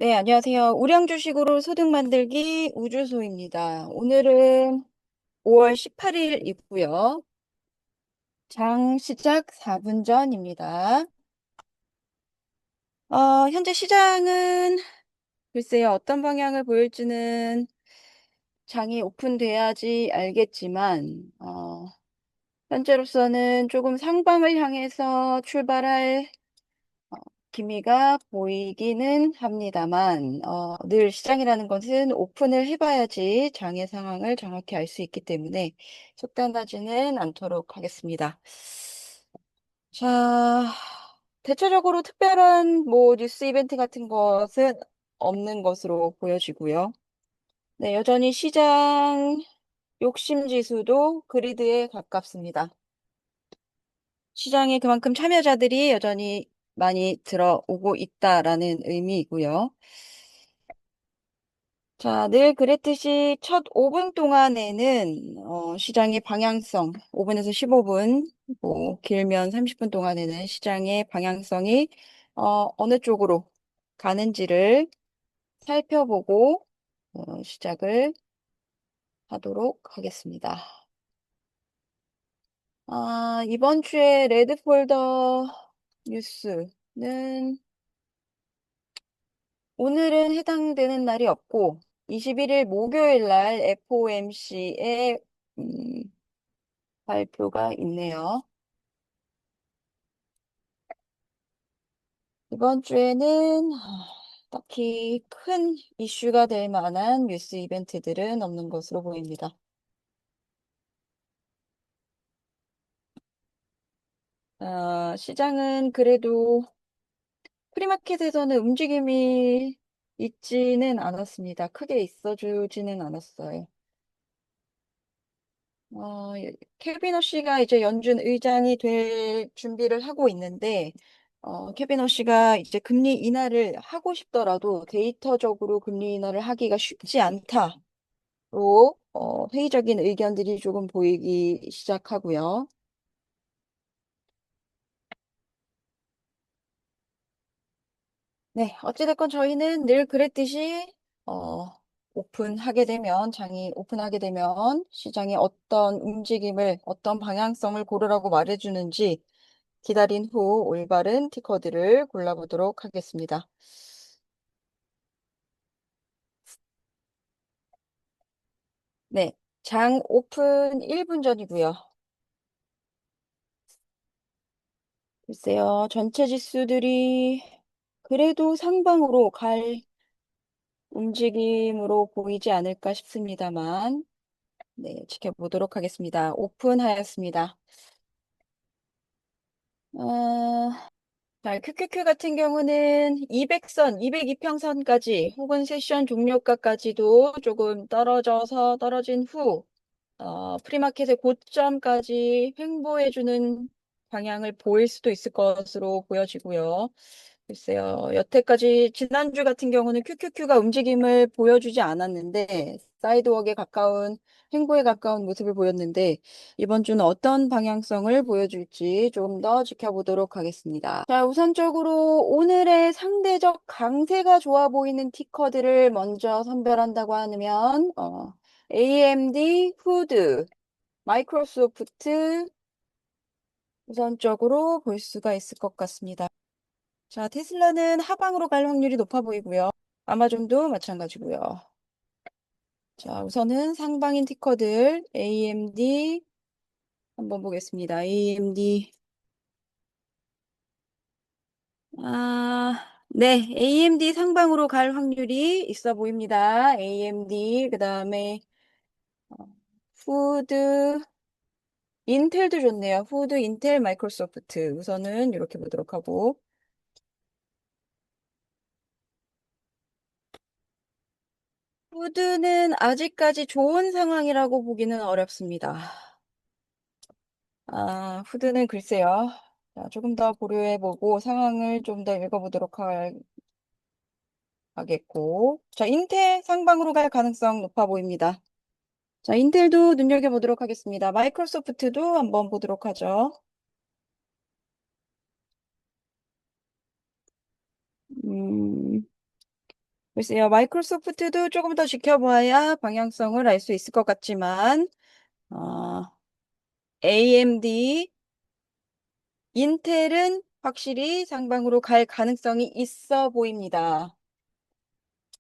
네, 안녕하세요. 우량주식으로 소득 만들기 우주소입니다. 오늘은 5월 18일이고요. 장 시작 4분 전입니다. 현재 시장은 글쎄요, 어떤 방향을 보일지는 장이 오픈돼야지 알겠지만, 현재로서는 조금 상방을 향해서 출발할 기미가 보이기는 합니다만, 늘 시장이라는 것은 오픈을 해봐야지 장의 상황을 정확히 알 수 있기 때문에 속단하지는 않도록 하겠습니다. 자, 대체적으로 특별한 뉴스 이벤트 같은 것은 없는 것으로 보여지고요. 네, 여전히 시장 욕심 지수도 그리드에 가깝습니다. 시장에 그만큼 참여자들이 여전히 많이 들어오고 있다라는 의미이고요. 자, 늘 그랬듯이 첫 5분 동안에는 시장의 방향성, 5분에서 15분, 길면 30분 동안에는 시장의 방향성이 어느 쪽으로 가는지를 살펴보고 시작을 하도록 하겠습니다. 이번 주에 레드폴더 뉴스는 오늘은 해당되는 날이 없고 21일 목요일 날 FOMC의 발표가 있네요. 이번 주에는 딱히 큰 이슈가 될 만한 뉴스 이벤트들은 없는 것으로 보입니다. 시장은 그래도 프리마켓에서는 움직임이 있지는 않았습니다. 크게 있어주지는 않았어요. 케빈 허씨가 이제 연준 의장이 될 준비를 하고 있는데, 케빈 허씨가 이제 금리 인하를 하고 싶더라도 데이터적으로 금리 인하를 하기가 쉽지 않다로, 회의적인 의견들이 조금 보이기 시작하고요. 네, 어찌됐건 저희는 늘 그랬듯이, 어, 장이 오픈하게 되면 시장이 어떤 움직임을, 어떤 방향성을 고르라고 말해주는지 기다린 후 올바른 티커들을 골라보도록 하겠습니다. 네, 장 오픈 1분 전이고요. 글쎄요, 전체 지수들이 그래도 상방으로 갈 움직임으로 보이지 않을까 싶습니다만, 네, 지켜보도록 하겠습니다. 오픈하였습니다. 자, QQQ 같은 경우는 200선, 202평선까지 혹은 세션 종료가까지도 조금 떨어진 후 프리마켓의 고점까지 횡보해주는 방향을 보일 수도 있을 것으로 보여지고요. 글쎄요, 여태까지 지난주 같은 경우는 QQQ가 움직임을 보여주지 않았는데 사이드웍에 가까운 횡보에 가까운 모습을 보였는데 이번 주는 어떤 방향성을 보여줄지 조금 더 지켜보도록 하겠습니다. 자, 우선적으로 오늘의 상대적 강세가 좋아 보이는 티커들을 먼저 선별한다고 하면 AMD, 후드, 마이크로소프트 우선적으로 볼 수가 있을 것 같습니다. 자, 테슬라는 하방으로 갈 확률이 높아 보이고요. 아마존도 마찬가지고요. 자, 우선은 상방인 티커들 AMD 한번 보겠습니다. AMD 네, AMD 상방으로 갈 확률이 있어 보입니다. AMD 그다음에 어, 후드 인텔도 좋네요. 후드, 인텔, 마이크로소프트. 우선은 이렇게 보도록 하고. 후드는 아직까지 좋은 상황이라고 보기는 어렵습니다. 후드는 글쎄요. 자, 조금 더 고려해보고 상황을 좀 더 읽어보도록 하겠고. 자, 인텔 상방으로 갈 가능성 높아 보입니다. 자, 인텔도 눈여겨보도록 하겠습니다. 마이크로소프트도 한번 보도록 하죠. 음, 글쎄요, 마이크로소프트도 조금 더 지켜봐야 방향성을 알 수 있을 것 같지만, 어, AMD, 인텔은 확실히 상방으로 갈 가능성이 있어 보입니다.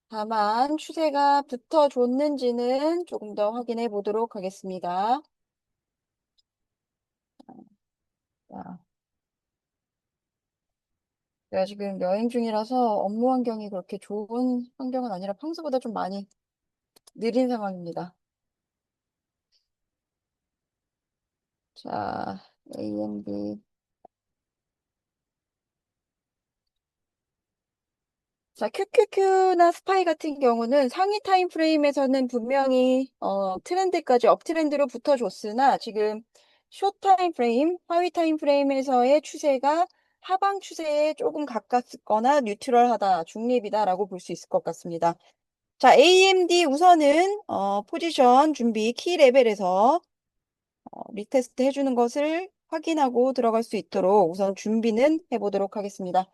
다만 추세가 붙어줬는지는 조금 더 확인해 보도록 하겠습니다. 자, 제가 지금 여행 중이라서 업무 환경이 그렇게 좋은 환경은 아니라 평소보다 좀 많이 느린 상황입니다. 자, AMD. 자, QQQ나 스파이 같은 경우는 상위 타임 프레임에서는 분명히 트렌드까지 업트렌드로 붙어줬으나 지금 숏 타임 프레임, 하위 타임 프레임에서의 추세가 하방 추세에 조금 가깝거나 뉴트럴하다, 중립이다라고 볼 수 있을 것 같습니다. 자, AMD 우선은 포지션 준비 키 레벨에서 리테스트 해주는 것을 확인하고 들어갈 수 있도록 우선 준비는 해보도록 하겠습니다.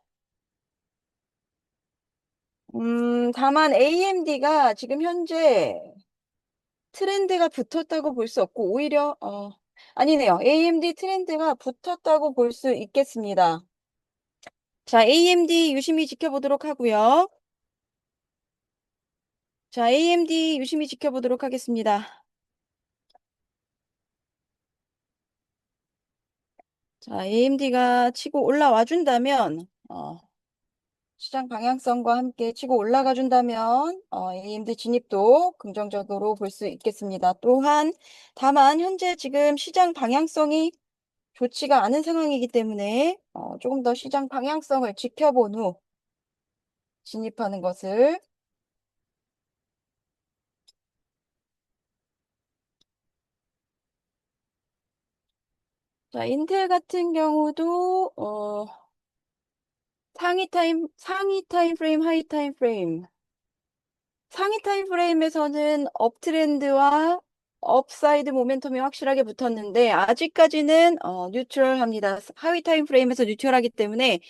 다만 AMD가 지금 현재 트렌드가 붙었다고 볼 수 없고, 오히려, 아니네요. AMD 트렌드가 붙었다고 볼 수 있겠습니다. 자, AMD 유심히 지켜보도록 하고요. 자, AMD 유심히 지켜보도록 하겠습니다. 자, AMD가 치고 올라와 준다면, 시장 방향성과 함께 치고 올라가 준다면 AMD 진입도 긍정적으로 볼 수 있겠습니다. 또한 다만 현재 지금 시장 방향성이 좋지가 않은 상황이기 때문에 조금 더 시장 방향성을 지켜본 후 진입하는 것을. 자, 인텔 같은 경우도 상위 타임 프레임, 하위 타임 프레임. 상위 타임 프레임에서는 업트렌드와 업사이드 모멘텀이 확실하게 붙었는데 아직까지는 뉴트럴합니다. 하위 타임 프레임에서 뉴트럴하기 때문에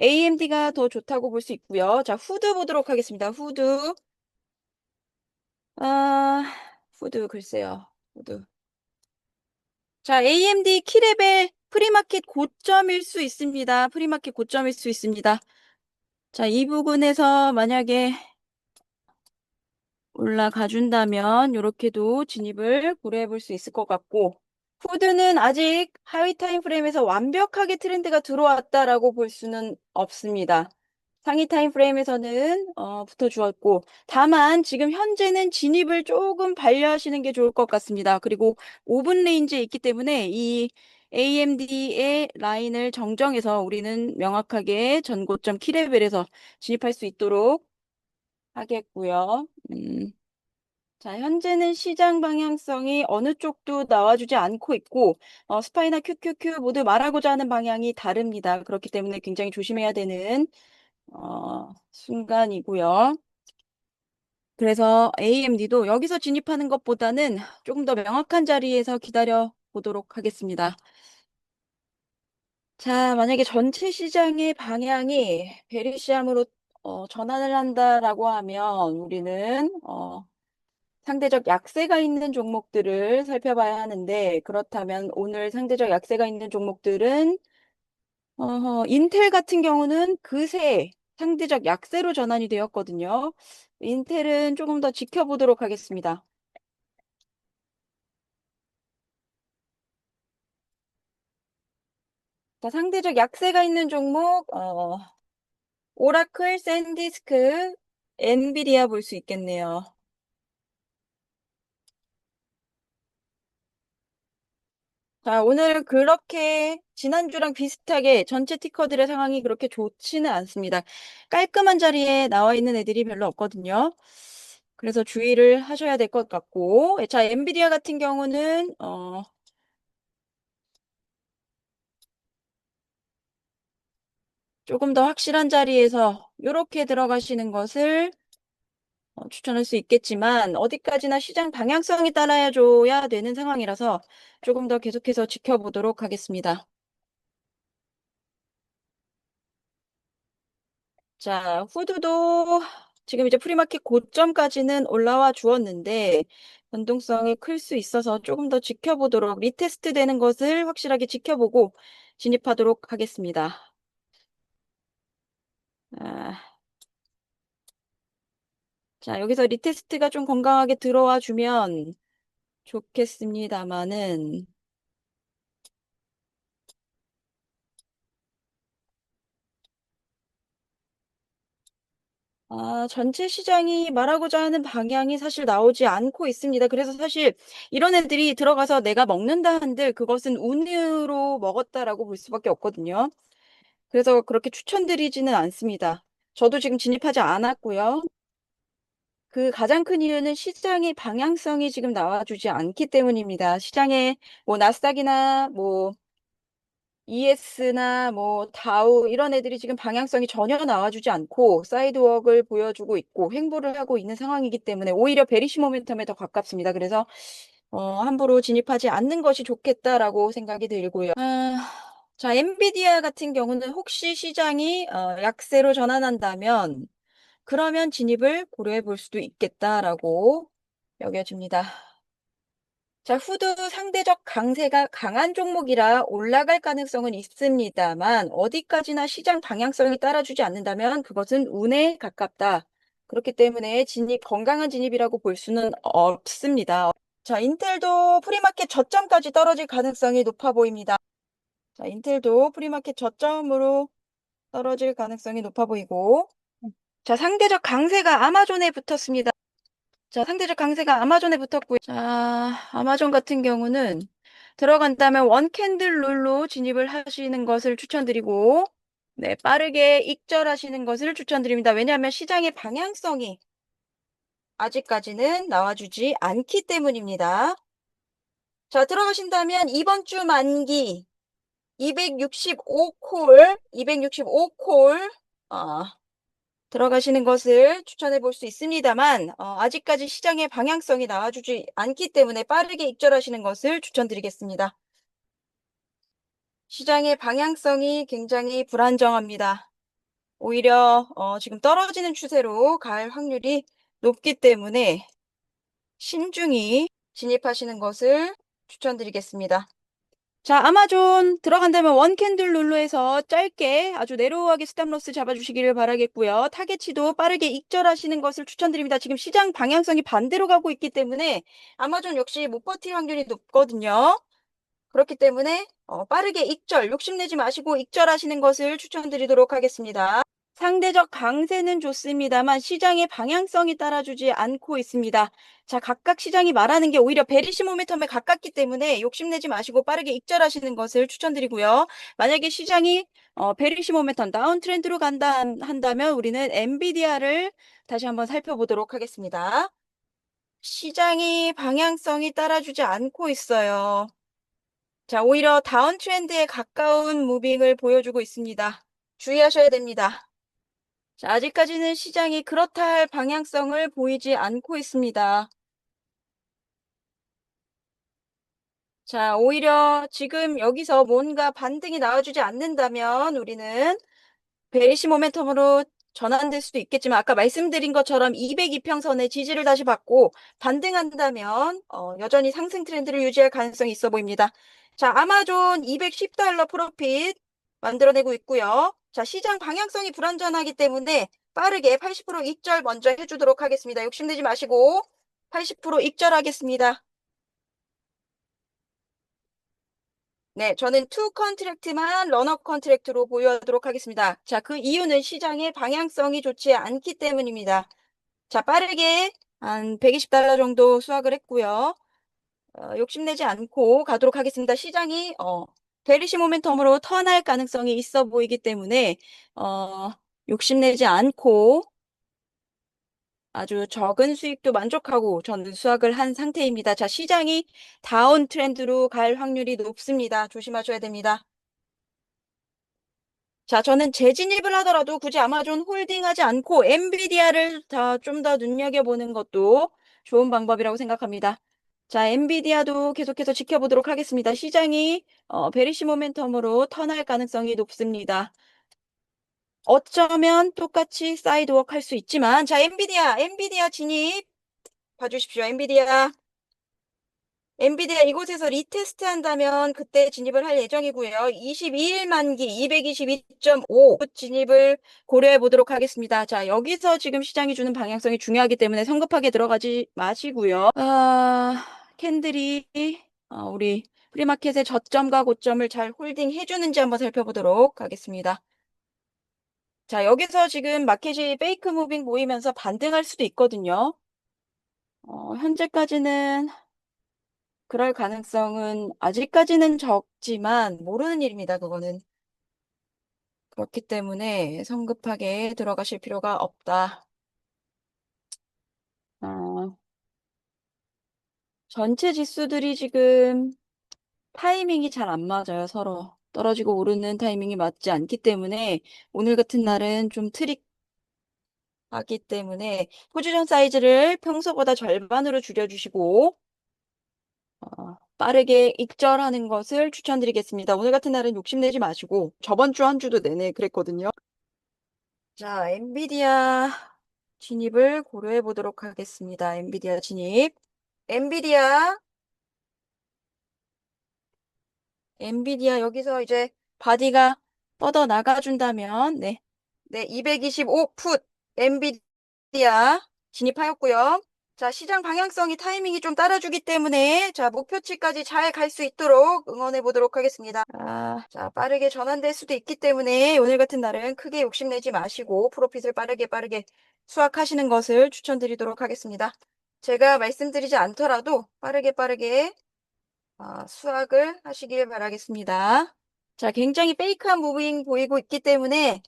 AMD가 더 좋다고 볼 수 있고요. 자, 후드 보도록 하겠습니다. 후드. 아, 후드 글쎄요. 후드. 자, AMD 키레벨 프리마켓 고점일 수 있습니다. 프리마켓 고점일 수 있습니다. 자, 이 부분에서 만약에 올라가 준다면 이렇게도 진입을 고려해 볼 수 있을 것 같고, 푸드는 아직 하위 타임 프레임에서 완벽하게 트렌드가 들어왔다라고 볼 수는 없습니다. 상위 타임 프레임에서는 붙어 주었고, 다만 지금 현재는 진입을 조금 반려하시는 게 좋을 것 같습니다. 그리고 5분 레인지에 있기 때문에 이 AMD의 라인을 정정해서 우리는 명확하게 전고점 키레벨에서 진입할 수 있도록 하겠고요. 자, 현재는 시장 방향성이 어느 쪽도 나와주지 않고 있고, 스파이나 QQQ 모두 말하고자 하는 방향이 다릅니다. 그렇기 때문에 굉장히 조심해야 되는, 순간이고요. 그래서 AMD도 여기서 진입하는 것보다는 조금 더 명확한 자리에서 기다려 보도록 하겠습니다. 자, 만약에 전체 시장의 방향이 베리시함으로 전환을 한다라고 하면 우리는 상대적 약세가 있는 종목들을 살펴봐야 하는데, 그렇다면 오늘 상대적 약세가 있는 종목들은 인텔 같은 경우는 그새 상대적 약세로 전환이 되었거든요. 인텔은 조금 더 지켜보도록 하겠습니다. 자, 상대적 약세가 있는 종목, 오라클, 샌디스크, 엔비디아 볼 수 있겠네요. 자, 오늘 그렇게 지난주랑 비슷하게 전체 티커들의 상황이 그렇게 좋지는 않습니다. 깔끔한 자리에 나와 있는 애들이 별로 없거든요. 그래서 주의를 하셔야 될 것 같고, 자, 엔비디아 같은 경우는, 조금 더 확실한 자리에서 이렇게 들어가시는 것을 추천할 수 있겠지만, 어디까지나 시장 방향성이 따라야 줘야 되는 상황이라서 조금 더 계속해서 지켜보도록 하겠습니다. 자, 후드도 지금 이제 프리마켓 고점까지는 올라와 주었는데 변동성이 클 수 있어서 조금 더 지켜보도록 리테스트 되는 것을 확실하게 지켜보고 진입하도록 하겠습니다. 아, 자, 여기서 리테스트가 좀 건강하게 들어와 주면 좋겠습니다만은 전체 시장이 말하고자 하는 방향이 사실 나오지 않고 있습니다. 그래서 사실 이런 애들이 들어가서 내가 먹는다 한들 그것은 운으로 먹었다라고 볼 수밖에 없거든요. 그래서 그렇게 추천드리지는 않습니다. 저도 지금 진입하지 않았고요. 그 가장 큰 이유는 시장의 방향성이 지금 나와주지 않기 때문입니다. 시장에 뭐 나스닥이나 뭐 ES나 뭐 다우 이런 애들이 지금 방향성이 전혀 나와주지 않고 사이드웍을 보여주고 있고 횡보를 하고 있는 상황이기 때문에 오히려 베리시 모멘텀에 더 가깝습니다. 그래서 함부로 진입하지 않는 것이 좋겠다라고 생각이 들고요. 자, 엔비디아 같은 경우는 혹시 시장이 약세로 전환한다면 그러면 진입을 고려해 볼 수도 있겠다라고 여겨집니다. 자, 후드 상대적 강세가 강한 종목이라 올라갈 가능성은 있습니다만 어디까지나 시장 방향성이 따라주지 않는다면 그것은 운에 가깝다. 그렇기 때문에 건강한 진입이라고 볼 수는 없습니다. 자, 인텔도 프리마켓 저점까지 떨어질 가능성이 높아 보입니다. 자, 인텔도 프리마켓 저점으로 떨어질 가능성이 높아 보이고 자, 상대적 강세가 아마존에 붙었습니다. 자, 상대적 강세가 아마존에 붙었고요. 자, 아마존 같은 경우는 들어간다면 원 캔들 룰로 진입을 하시는 것을 추천드리고, 네, 빠르게 익절하시는 것을 추천드립니다. 왜냐하면 시장의 방향성이 아직까지는 나와주지 않기 때문입니다. 자, 들어가신다면 이번 주 만기 265콜, 265콜, 들어가시는 것을 추천해 볼 수 있습니다만, 아직까지 시장의 방향성이 나와주지 않기 때문에 빠르게 익절하시는 것을 추천드리겠습니다. 시장의 방향성이 굉장히 불안정합니다. 오히려 지금 떨어지는 추세로 갈 확률이 높기 때문에 신중히 진입하시는 것을 추천드리겠습니다. 자, 아마존 들어간다면 원캔들 룰로 해서 짧게 아주 내로우하게 스탑로스 잡아주시기를 바라겠고요. 타겟치도 빠르게 익절하시는 것을 추천드립니다. 지금 시장 방향성이 반대로 가고 있기 때문에 아마존 역시 못 버틸 확률이 높거든요. 그렇기 때문에 빠르게 익절, 욕심내지 마시고 익절하시는 것을 추천드리도록 하겠습니다. 상대적 강세는 좋습니다만 시장의 방향성이 따라주지 않고 있습니다. 자, 각각 시장이 말하는 게 오히려 베리시 모멘텀에 가깝기 때문에 욕심내지 마시고 빠르게 익절하시는 것을 추천드리고요. 만약에 시장이 베리시 모멘텀 다운 트렌드로 한다면 우리는 엔비디아를 다시 한번 살펴보도록 하겠습니다. 시장이 방향성이 따라주지 않고 있어요. 자, 오히려 다운 트렌드에 가까운 무빙을 보여주고 있습니다. 주의하셔야 됩니다. 자, 아직까지는 시장이 그렇다 할 방향성을 보이지 않고 있습니다. 자, 오히려 지금 여기서 뭔가 반등이 나와주지 않는다면 우리는 베리시 모멘텀으로 전환될 수도 있겠지만 아까 말씀드린 것처럼 202평선의 지지를 다시 받고 반등한다면 여전히 상승 트렌드를 유지할 가능성이 있어 보입니다. 자, 아마존 210달러 프로핏 만들어내고 있고요. 자, 시장 방향성이 불안전하기 때문에 빠르게 80% 익절 먼저 해주도록 하겠습니다. 욕심내지 마시고 80% 익절하겠습니다. 네, 저는 투 컨트랙트만 런업 컨트랙트로 보유하도록 하겠습니다. 자, 그 이유는 시장의 방향성이 좋지 않기 때문입니다. 자, 빠르게 한 120달러 정도 수확을 했고요. 욕심내지 않고 가도록 하겠습니다. 시장이 베리시 모멘텀으로 턴할 가능성이 있어 보이기 때문에 어, 욕심내지 않고 아주 적은 수익도 만족하고 저는 수확을 한 상태입니다. 자, 시장이 다운 트렌드로 갈 확률이 높습니다. 조심하셔야 됩니다. 자, 저는 재진입을 하더라도 굳이 아마존 홀딩하지 않고 엔비디아를 좀 더 눈여겨보는 것도 좋은 방법이라고 생각합니다. 자, 엔비디아도 계속해서 지켜보도록 하겠습니다. 시장이 베리시 모멘텀으로 턴할 가능성이 높습니다. 어쩌면 똑같이 사이드워크 할 수 있지만, 자, 엔비디아 진입 봐주십시오. 엔비디아 이곳에서 리테스트 한다면 그때 진입을 할 예정이고요. 22일 만기 222.5 진입을 고려해 보도록 하겠습니다. 자, 여기서 지금 시장이 주는 방향성이 중요하기 때문에 성급하게 들어가지 마시고요. 캔들이 우리 프리마켓의 저점과 고점을 잘 홀딩 해주는지 한번 살펴보도록 하겠습니다. 자, 여기서 지금 마켓이 페이크 무빙 보이면서 반등할 수도 있거든요. 현재까지는 그럴 가능성은 아직까지는 적지만 모르는 일입니다. 그거는. 그렇기 때문에 성급하게 들어가실 필요가 없다. 어, 전체 지수들이 지금 타이밍이 잘 안 맞아요, 서로. 떨어지고 오르는 타이밍이 맞지 않기 때문에 오늘 같은 날은 좀 트릭하기 때문에 포지션 사이즈를 평소보다 절반으로 줄여주시고 빠르게 익절하는 것을 추천드리겠습니다. 오늘 같은 날은 욕심내지 마시고 저번 주 한 주도 내내 그랬거든요. 자, 엔비디아 진입을 고려해 보도록 하겠습니다. 엔비디아 진입. 엔비디아, 엔비디아 여기서 이제 바디가 뻗어 나가준다면, 네. 네, 225풋 엔비디아 진입하였고요. 자, 시장 방향성이 타이밍이 좀 따라주기 때문에 자, 목표치까지 잘 갈 수 있도록 응원해 보도록 하겠습니다. 자, 빠르게 전환될 수도 있기 때문에 오늘 같은 날은 크게 욕심내지 마시고 프로핏을 빠르게 수확하시는 것을 추천드리도록 하겠습니다. 제가 말씀드리지 않더라도 빠르게 수확을 하시길 바라겠습니다. 자, 굉장히 페이크한 무빙 보이고 있기 때문에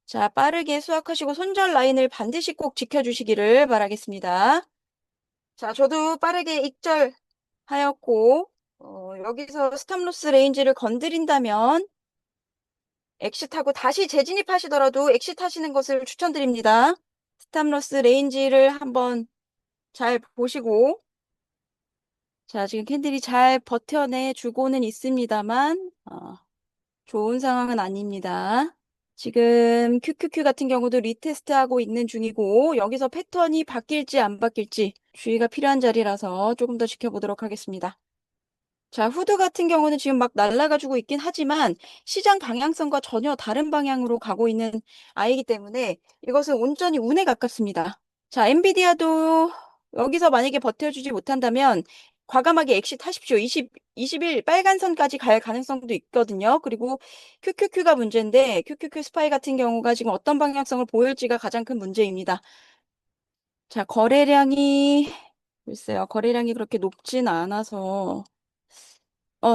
자, 빠르게 수확하시고 손절 라인을 반드시 꼭 지켜주시기를 바라겠습니다. 자, 저도 빠르게 익절하였고, 여기서 스탑로스 레인지를 건드린다면 엑시트하고 다시 재진입하시더라도 엑시트하시는 것을 추천드립니다. 스탑로스 레인지를 한번 잘 보시고, 자, 지금 캔들이 잘 버텨내 주고는 있습니다만, 좋은 상황은 아닙니다. 지금 QQQ 같은 경우도 리테스트하고 있는 중이고 여기서 패턴이 바뀔지 안 바뀔지 주의가 필요한 자리라서 조금 더 지켜보도록 하겠습니다. 자, 후드 같은 경우는 지금 막 날아가지고 있긴 하지만 시장 방향성과 전혀 다른 방향으로 가고 있는 아이기 때문에 이것은 온전히 운에 가깝습니다. 자, 엔비디아도 여기서 만약에 버텨주지 못한다면 과감하게 엑시트 하십시오. 20일 빨간 선까지 갈 가능성도 있거든요. 그리고 QQQ가 문제인데 QQQ 스파이 같은 경우가 지금 어떤 방향성을 보일지가 가장 큰 문제입니다. 자, 글쎄요. 거래량이 그렇게 높진 않아서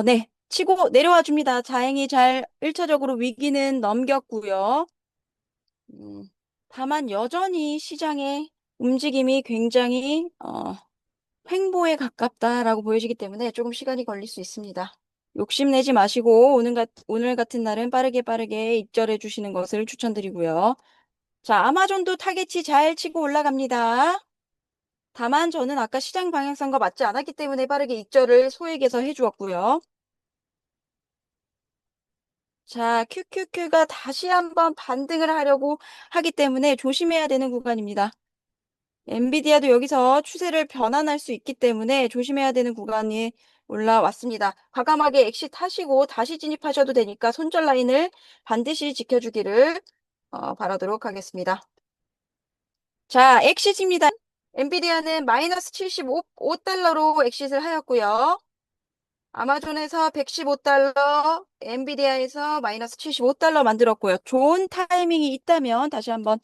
네. 치고 내려와 줍니다. 다행히 잘 1차적으로 위기는 넘겼고요. 음, 다만 여전히 시장의 움직임이 굉장히 횡보에 가깝다라고 보여지기 때문에 조금 시간이 걸릴 수 있습니다. 욕심내지 마시고 오늘 같은 날은 빠르게 입절해 주시는 것을 추천드리고요. 자, 아마존도 타겟이 잘 치고 올라갑니다. 다만 저는 아까 시장 방향성과 맞지 않았기 때문에 빠르게 입절을 소액에서 해주었고요. 자, QQQ가 다시 한번 반등을 하려고 하기 때문에 조심해야 되는 구간입니다. 엔비디아도 여기서 추세를 변환할 수 있기 때문에 조심해야 되는 구간이 올라왔습니다. 과감하게 엑시트 하시고 다시 진입하셔도 되니까 손절 라인을 반드시 지켜주기를 바라도록 하겠습니다. 자, 엑시트입니다. 엔비디아는 마이너스 75달러로 엑시트를 하였고요. 아마존에서 115달러, 엔비디아에서 마이너스 75달러 만들었고요. 좋은 타이밍이 있다면 다시 한번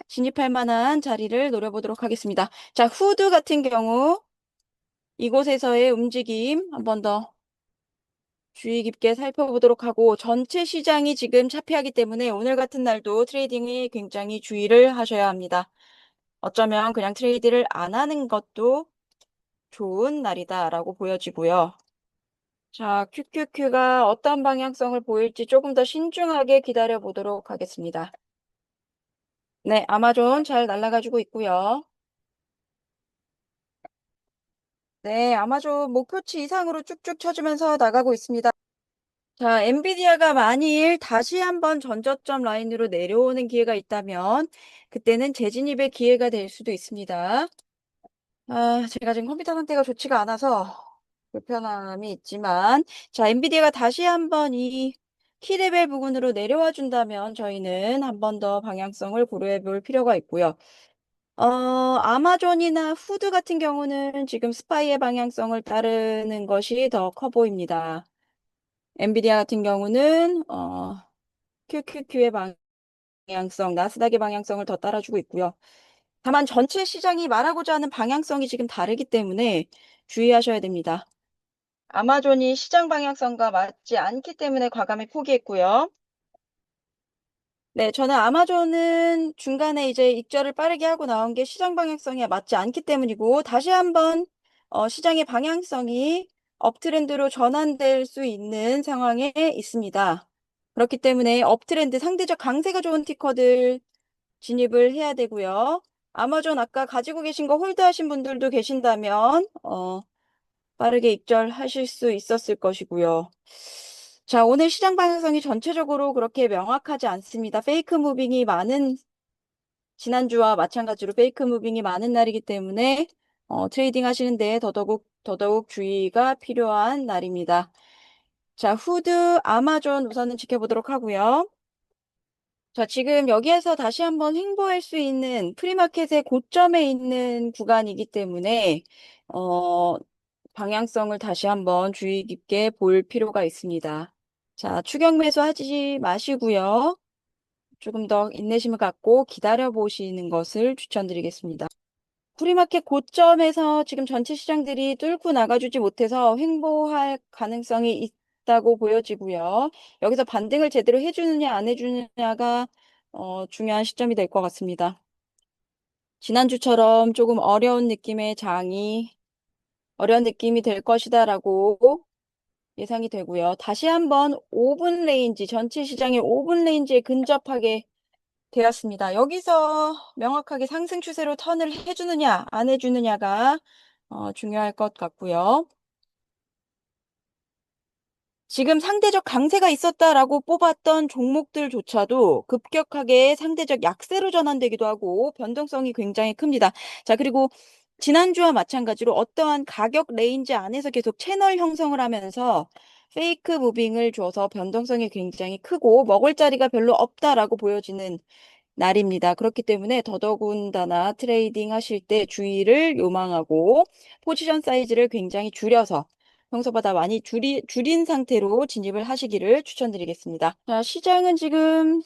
진입할 만한 자리를 노려보도록 하겠습니다. 자, 후드 같은 경우 이곳에서의 움직임 한번 더 주의 깊게 살펴보도록 하고 전체 시장이 지금 차피하기 때문에 오늘 같은 날도 트레이딩에 굉장히 주의를 하셔야 합니다. 어쩌면 그냥 트레이드를 안 하는 것도 좋은 날이다라고 보여지고요. 자, QQQ가 어떤 방향성을 보일지 조금 더 신중하게 기다려 보도록 하겠습니다. 네, 아마존 잘 날아가지고 있고요. 네, 아마존 목표치 이상으로 쭉쭉 쳐주면서 나가고 있습니다. 자, 엔비디아가 만일 다시 한번 전저점 라인으로 내려오는 기회가 있다면 그때는 재진입의 기회가 될 수도 있습니다. 제가 지금 컴퓨터 상태가 좋지가 않아서 불편함이 있지만, 자, 엔비디아가 다시 한번 이 키레벨 부근으로 내려와 준다면 저희는 한 번 더 방향성을 고려해 볼 필요가 있고요. 아마존이나 후드 같은 경우는 지금 스파이의 방향성을 따르는 것이 더 커 보입니다. 엔비디아 같은 경우는 QQQ의 방향성, 나스닥의 방향성을 더 따라주고 있고요. 다만 전체 시장이 말하고자 하는 방향성이 지금 다르기 때문에 주의하셔야 됩니다. 아마존이 시장 방향성과 맞지 않기 때문에 과감히 포기했고요. 네, 저는 아마존은 중간에 이제 익절을 빠르게 하고 나온 게 시장 방향성에 맞지 않기 때문이고, 다시 한번 시장의 방향성이 업트렌드로 전환될 수 있는 상황에 있습니다. 그렇기 때문에 업트렌드 상대적 강세가 좋은 티커들 진입을 해야 되고요. 아마존 아까 가지고 계신 거 홀드하신 분들도 계신다면 빠르게 입절하실 수 있었을 것이고요. 자, 오늘 시장 방향성이 전체적으로 그렇게 명확하지 않습니다. 페이크 무빙이 많은, 지난주와 마찬가지로 페이크 무빙이 많은 날이기 때문에 트레이딩 하시는데 더더욱 주의가 필요한 날입니다. 자, 후드, 아마존 우선은 지켜보도록 하고요. 자, 지금 여기에서 다시 한번 횡보할 수 있는 프리마켓의 고점에 있는 구간이기 때문에, 어, 방향성을 다시 한번 주의 깊게 볼 필요가 있습니다. 자, 추격 매수 하지 마시고요. 조금 더 인내심을 갖고 기다려 보시는 것을 추천드리겠습니다. 프리마켓 고점에서 지금 전체 시장들이 뚫고 나가주지 못해서 횡보할 가능성이 있다고 보여지고요. 여기서 반등을 제대로 해주느냐 안 해주느냐가 중요한 시점이 될 것 같습니다. 지난주처럼 조금 어려운 느낌이 될 것이다라고 예상이 되고요. 다시 한번 5분 레인지, 전체 시장의 5분 레인지에 근접하게 되었습니다. 여기서 명확하게 상승 추세로 턴을 해주느냐, 안 해주느냐가 중요할 것 같고요. 지금 상대적 강세가 있었다라고 뽑았던 종목들조차도 급격하게 상대적 약세로 전환되기도 하고 변동성이 굉장히 큽니다. 자, 그리고 지난주와 마찬가지로 어떠한 가격 레인지 안에서 계속 채널 형성을 하면서 페이크 무빙을 줘서 변동성이 굉장히 크고 먹을 자리가 별로 없다라고 보여지는 날입니다. 그렇기 때문에 더더군다나 트레이딩 하실 때 주의를 요망하고 포지션 사이즈를 굉장히 줄여서 평소보다 많이 줄인 상태로 진입을 하시기를 추천드리겠습니다. 자, 시장은 지금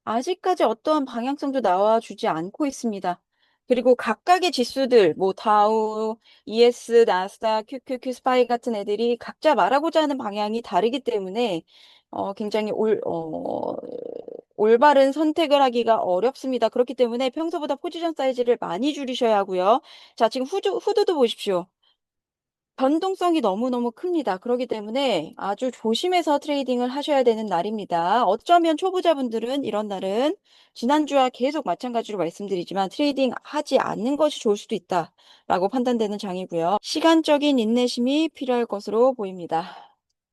아직까지 어떠한 방향성도 나와주지 않고 있습니다. 그리고 각각의 지수들, 뭐 다우, ES, 나스닥, QQQ 스파이 같은 애들이 각자 말하고자 하는 방향이 다르기 때문에 굉장히 올바른 선택을 하기가 어렵습니다. 그렇기 때문에 평소보다 포지션 사이즈를 많이 줄이셔야 하고요. 자, 지금 후드도 보십시오. 변동성이 너무너무 큽니다. 그렇기 때문에 아주 조심해서 트레이딩을 하셔야 되는 날입니다. 어쩌면 초보자분들은 이런 날은 지난주와 계속 마찬가지로 말씀드리지만 트레이딩 하지 않는 것이 좋을 수도 있다라고 판단되는 장이고요. 시간적인 인내심이 필요할 것으로 보입니다.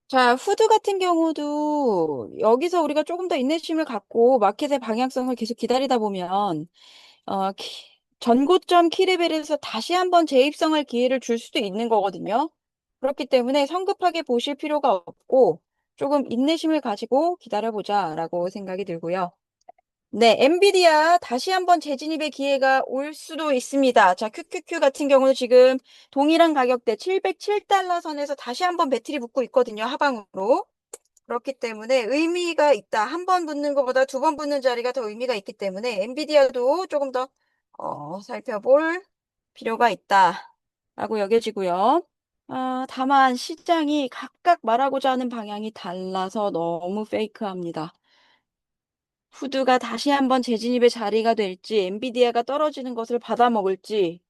자, 후드 같은 경우도 여기서 우리가 조금 더 인내심을 갖고 마켓의 방향성을 계속 기다리다 보면 전고점 키레벨에서 다시 한번 재입성할 기회를 줄 수도 있는 거거든요. 그렇기 때문에 성급하게 보실 필요가 없고 조금 인내심을 가지고 기다려보자라고 생각이 들고요. 네, 엔비디아 다시 한번 재진입의 기회가 올 수도 있습니다. 자, QQQ 같은 경우는 지금 동일한 가격대 707달러 선에서 다시 한번 배틀이 붙고 있거든요. 하방으로. 그렇기 때문에 의미가 있다. 한 번 붙는 것보다 두 번 붙는 자리가 더 의미가 있기 때문에 엔비디아도 조금 더 살펴볼 필요가 있다라고 여겨지고요. 다만 시장이 각각 말하고자 하는 방향이 달라서 너무 페이크합니다. 후드가 다시 한번 재진입의 자리가 될지, 엔비디아가 떨어지는 것을 받아먹을지,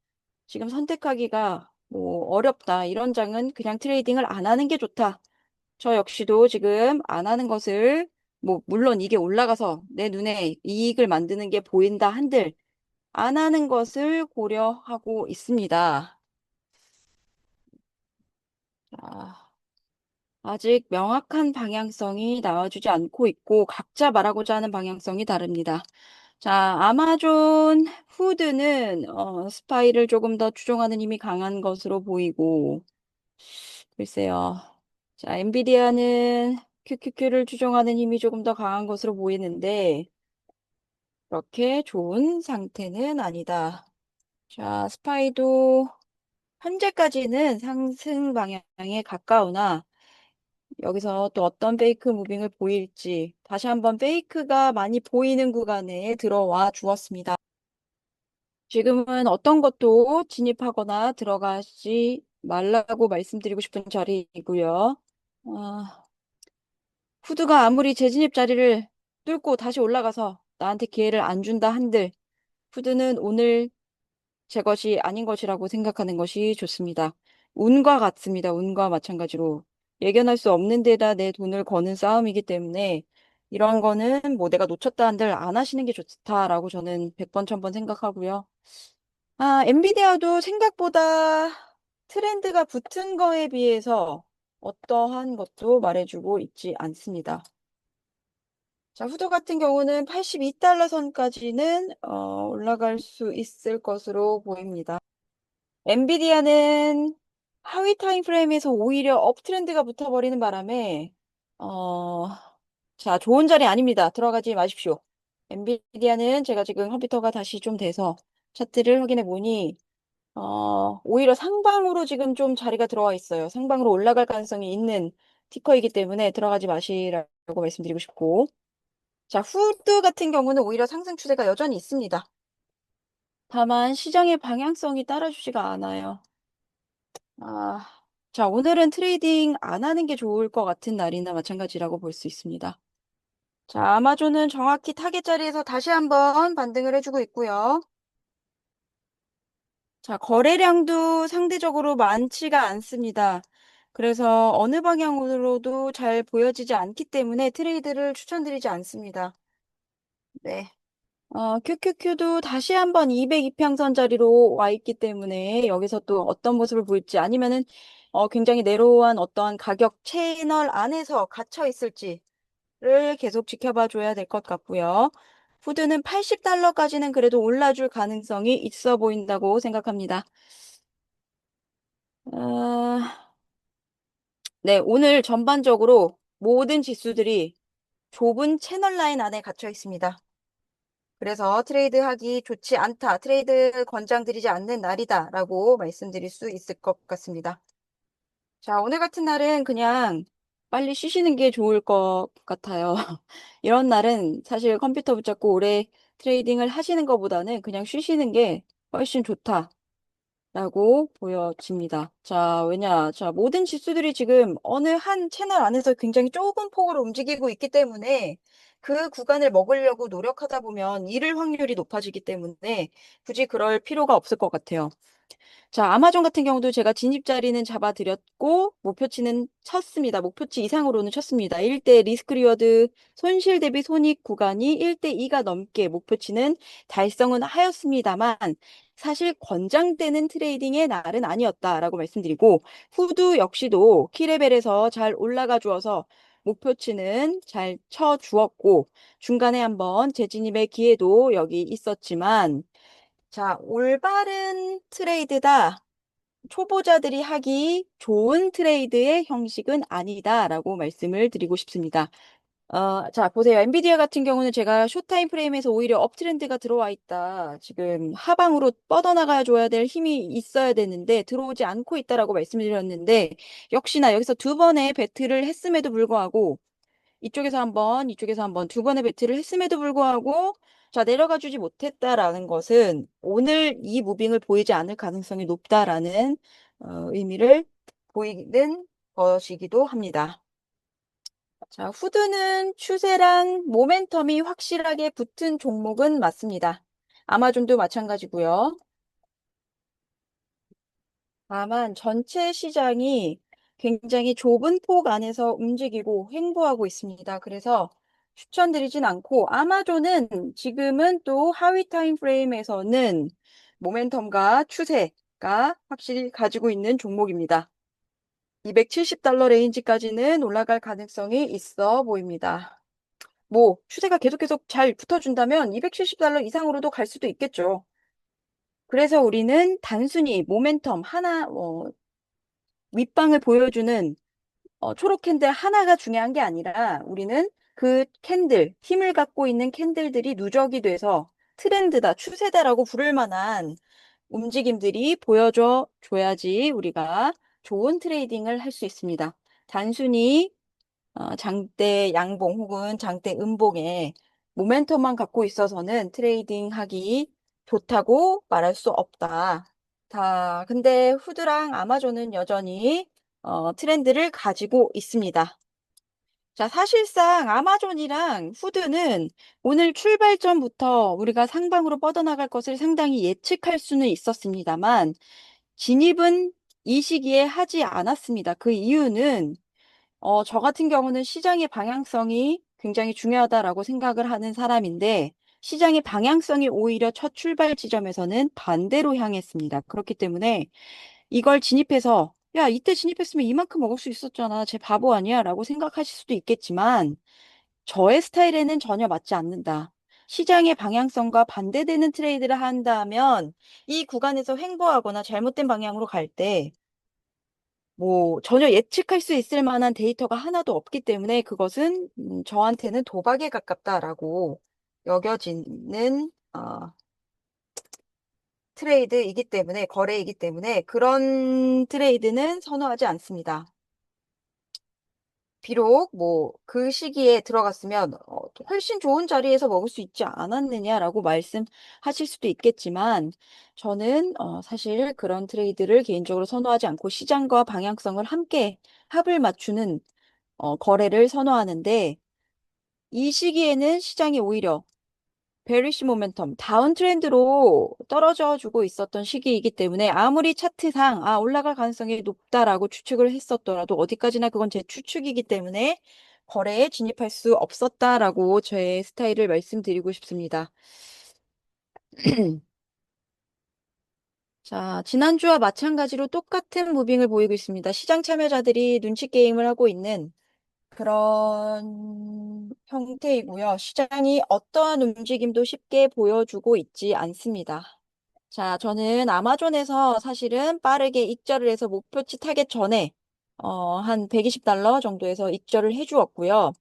지금 선택하기가 뭐 어렵다. 이런 장은 그냥 트레이딩을 안 하는 게 좋다. 저 역시도 지금 안 하는 것을, 뭐, 물론 이게 올라가서 내 눈에 이익을 만드는 게 보인다 한들, 안 하는 것을 고려하고 있습니다. 자, 아직 명확한 방향성이 나와주지 않고 있고 각자 말하고자 하는 방향성이 다릅니다. 자, 아마존 후드는 스파이를 조금 더 추종하는 힘이 강한 것으로 보이고 글쎄요. 자, 엔비디아는 QQQ를 추종하는 힘이 조금 더 강한 것으로 보이는데 그렇게 좋은 상태는 아니다. 자, 스파이도 현재까지는 상승 방향에 가까우나 여기서 또 어떤 페이크 무빙을 보일지 다시 한번 페이크가 많이 보이는 구간에 들어와 주었습니다. 지금은 어떤 것도 진입하거나 들어가지 말라고 말씀드리고 싶은 자리이고요. 아, 후드가 아무리 재진입 자리를 뚫고 다시 올라가서 나한테 기회를 안 준다 한들 후드는 오늘 제 것이 아닌 것이라고 생각하는 것이 좋습니다. 운과 같습니다. 운과 마찬가지로. 예견할 수 없는 데다 내 돈을 거는 싸움이기 때문에 이런 거는 뭐 내가 놓쳤다 한들 안 하시는 게 좋다라고 저는 100번, 1000번 생각하고요. 아, 엔비디아도 생각보다 트렌드가 붙은 거에 비해서 어떠한 것도 말해주고 있지 않습니다. 자, 후드 같은 경우는 82달러 선까지는 올라갈 수 있을 것으로 보입니다. 엔비디아는 하위 타임프레임에서 오히려 업트렌드가 붙어버리는 바람에 어, 자, 좋은 자리 아닙니다. 들어가지 마십시오. 엔비디아는 제가 지금 컴퓨터가 다시 좀 돼서 차트를 확인해 보니 오히려 상방으로 지금 좀 자리가 들어와 있어요. 상방으로 올라갈 가능성이 있는 티커이기 때문에 들어가지 마시라고 말씀드리고 싶고 자, 후드 같은 경우는 오히려 상승 추세가 여전히 있습니다. 다만 시장의 방향성이 따라주지가 않아요. 아, 자, 오늘은 트레이딩 안 하는 게 좋을 것 같은 날이나 마찬가지라고 볼 수 있습니다. 자, 아마존은 정확히 타겟 자리에서 다시 한번 반등을 해주고 있고요. 자, 거래량도 상대적으로 많지가 않습니다. 그래서 어느 방향으로도 잘 보여지지 않기 때문에 트레이드를 추천드리지 않습니다. 네. QQQ도 다시 한번 202평선 자리로 와 있기 때문에 여기서 또 어떤 모습을 보일지 아니면은 굉장히 내로우한 어떠한 가격 채널 안에서 갇혀 있을지를 계속 지켜봐 줘야 될 것 같고요. 푸드는 80달러까지는 그래도 올라줄 가능성이 있어 보인다고 생각합니다. 어, 네, 오늘 전반적으로 모든 지수들이 좁은 채널 라인 안에 갇혀 있습니다. 그래서 트레이드하기 좋지 않다, 트레이드 권장드리지 않는 날이다라고 말씀드릴 수 있을 것 같습니다. 자, 오늘 같은 날은 그냥 빨리 쉬시는 게 좋을 것 같아요. 이런 날은 사실 컴퓨터 붙잡고 오래 트레이딩을 하시는 것보다는 그냥 쉬시는 게 훨씬 좋다라고 보여집니다. 자, 자, 모든 지수들이 지금 어느 한 채널 안에서 굉장히 좁은 폭으로 움직이고 있기 때문에 그 구간을 먹으려고 노력하다 보면 잃을 확률이 높아지기 때문에 굳이 그럴 필요가 없을 것 같아요. 자, 아마존 같은 경우도 제가 진입 자리는 잡아드렸고, 목표치는 쳤습니다. 목표치 이상으로는 쳤습니다. 1대 리스크 리워드 손실 대비 손익 구간이 1대 2가 넘게 목표치는 달성은 하였습니다만, 사실 권장되는 트레이딩의 날은 아니었다라고 말씀드리고, 후드 역시도 키레벨에서 잘 올라가 주어서 목표치는 잘 쳐주었고, 중간에 한번 재진입의 기회도 여기 있었지만, 자, 올바른 트레이드다. 초보자들이 하기 좋은 트레이드의 형식은 아니다라고 말씀을 드리고 싶습니다. 자, 보세요. 엔비디아 같은 경우는 제가 숏타임 프레임에서 오히려 업트렌드가 들어와 있다. 지금 하방으로 뻗어나가 줘야 될 힘이 있어야 되는데 들어오지 않고 있다라고 말씀드렸는데 역시나 여기서 두 번의 배틀을 했음에도 불구하고 이쪽에서 한번 두 번의 배틀을 했음에도 불구하고 자, 내려가 주지 못했다라는 것은 오늘 이 무빙을 보이지 않을 가능성이 높다라는 의미를 보이는 것이기도 합니다. 자, 후드는 추세랑 모멘텀이 확실하게 붙은 종목은 맞습니다. 아마존도 마찬가지고요. 다만 전체 시장이 굉장히 좁은 폭 안에서 움직이고 횡보하고 있습니다. 그래서 추천드리진 않고 아마존은 지금은 또 하위 타임 프레임에서는 모멘텀과 추세가 확실히 가지고 있는 종목입니다. $270 레인지까지는 올라갈 가능성이 있어 보입니다. 뭐, 추세가 계속 잘 붙어준다면 $270 이상으로도 갈 수도 있겠죠. 그래서 우리는 단순히 모멘텀 하나, 윗방을 보여주는 초록 캔들 하나가 중요한 게 아니라 우리는 그 캔들, 힘을 갖고 있는 캔들들이 누적이 돼서 트렌드다, 추세다라고 부를 만한 움직임들이 보여줘 줘야지 우리가 좋은 트레이딩을 할 수 있습니다. 단순히 장대 양봉 혹은 장대 음봉에 모멘텀만 갖고 있어서는 트레이딩 하기 좋다고 말할 수 없다. 근데 후드랑 아마존은 여전히 트렌드를 가지고 있습니다. 자, 사실상 아마존이랑 후드는 오늘 출발점부터 우리가 상방으로 뻗어나갈 것을 상당히 예측할 수는 있었습니다만, 진입은 이 시기에 하지 않았습니다. 그 이유는 저 같은 경우는 시장의 방향성이 굉장히 중요하다라고 생각을 하는 사람인데, 시장의 방향성이 오히려 첫 출발 지점에서는 반대로 향했습니다. 그렇기 때문에 이걸 진입해서, 야, 이때 진입했으면 이만큼 먹을 수 있었잖아. 쟤 바보 아니야? 라고 생각하실 수도 있겠지만, 저의 스타일에는 전혀 맞지 않는다. 시장의 방향성과 반대되는 트레이드를 한다면, 이 구간에서 횡보하거나 잘못된 방향으로 갈 때, 뭐 전혀 예측할 수 있을 만한 데이터가 하나도 없기 때문에 그것은 저한테는 도박에 가깝다라고 여겨지는 트레이드이기 때문에 거래이기 때문에 그런 트레이드는 선호하지 않습니다. 비록 뭐 그 시기에 들어갔으면 훨씬 좋은 자리에서 먹을 수 있지 않았느냐라고 말씀하실 수도 있겠지만 저는 사실 그런 트레이드를 개인적으로 선호하지 않고 시장과 방향성을 함께 합을 맞추는 거래를 선호하는데 이 시기에는 시장이 오히려 베리시 모멘텀, 다운 트렌드로 떨어져 주고 있었던 시기이기 때문에 아무리 차트상 올라갈 가능성이 높다라고 추측을 했었더라도 어디까지나 그건 제 추측이기 때문에 거래에 진입할 수 없었다라고 제 스타일을 말씀드리고 싶습니다. 자, 지난주와 마찬가지로 똑같은 무빙을 보이고 있습니다. 시장 참여자들이 눈치 게임을 하고 있는 그런 형태이고요. 시장이 어떠한 움직임도 쉽게 보여주고 있지 않습니다. 자, 저는 아마존에서 사실은 빠르게 익절을 해서 목표치 타겟 전에 한 $120 정도에서 익절을 해주었고요.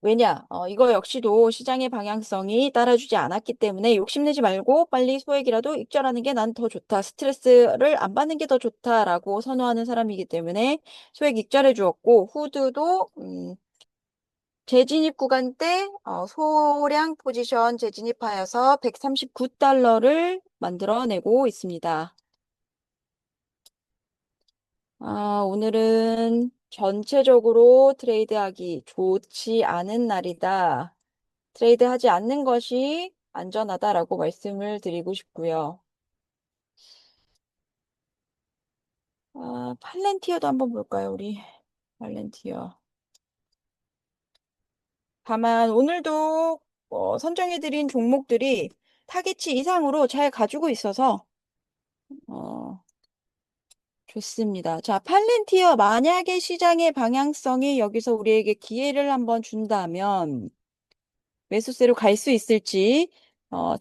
왜냐? 이거 역시도 시장의 방향성이 따라주지 않았기 때문에 욕심내지 말고 빨리 소액이라도 익절하는 게 난 더 좋다. 스트레스를 안 받는 게 더 좋다라고 선호하는 사람이기 때문에 소액 익절해 주었고, 후드도, 재진입 구간 때 소량 포지션 재진입하여서 $139를 만들어내고 있습니다. 오늘은 전체적으로 트레이드하기 좋지 않은 날이다. 트레이드하지 않는 것이 안전하다라고 말씀을 드리고 싶고요. 팔렌티어도 한번 볼까요, 우리? 팔렌티어. 다만 오늘도 선정해드린 종목들이 타겟치 이상으로 잘 가지고 있어서 어, 좋습니다. 자, 팔렌티어 만약에 시장의 방향성이 여기서 우리에게 기회를 한번 준다면 매수세로 갈 수 있을지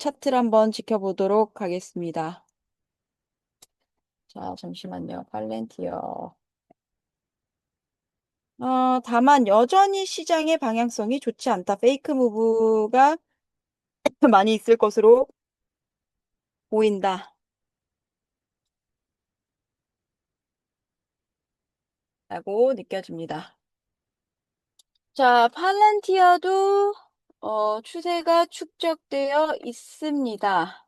차트를 한번 지켜보도록 하겠습니다. 자, 잠시만요. 팔렌티어. 다만 여전히 시장의 방향성이 좋지 않다. 페이크 무브가 많이 있을 것으로 보인다. 라고 느껴집니다. 자, 팔란티아도 추세가 축적되어 있습니다.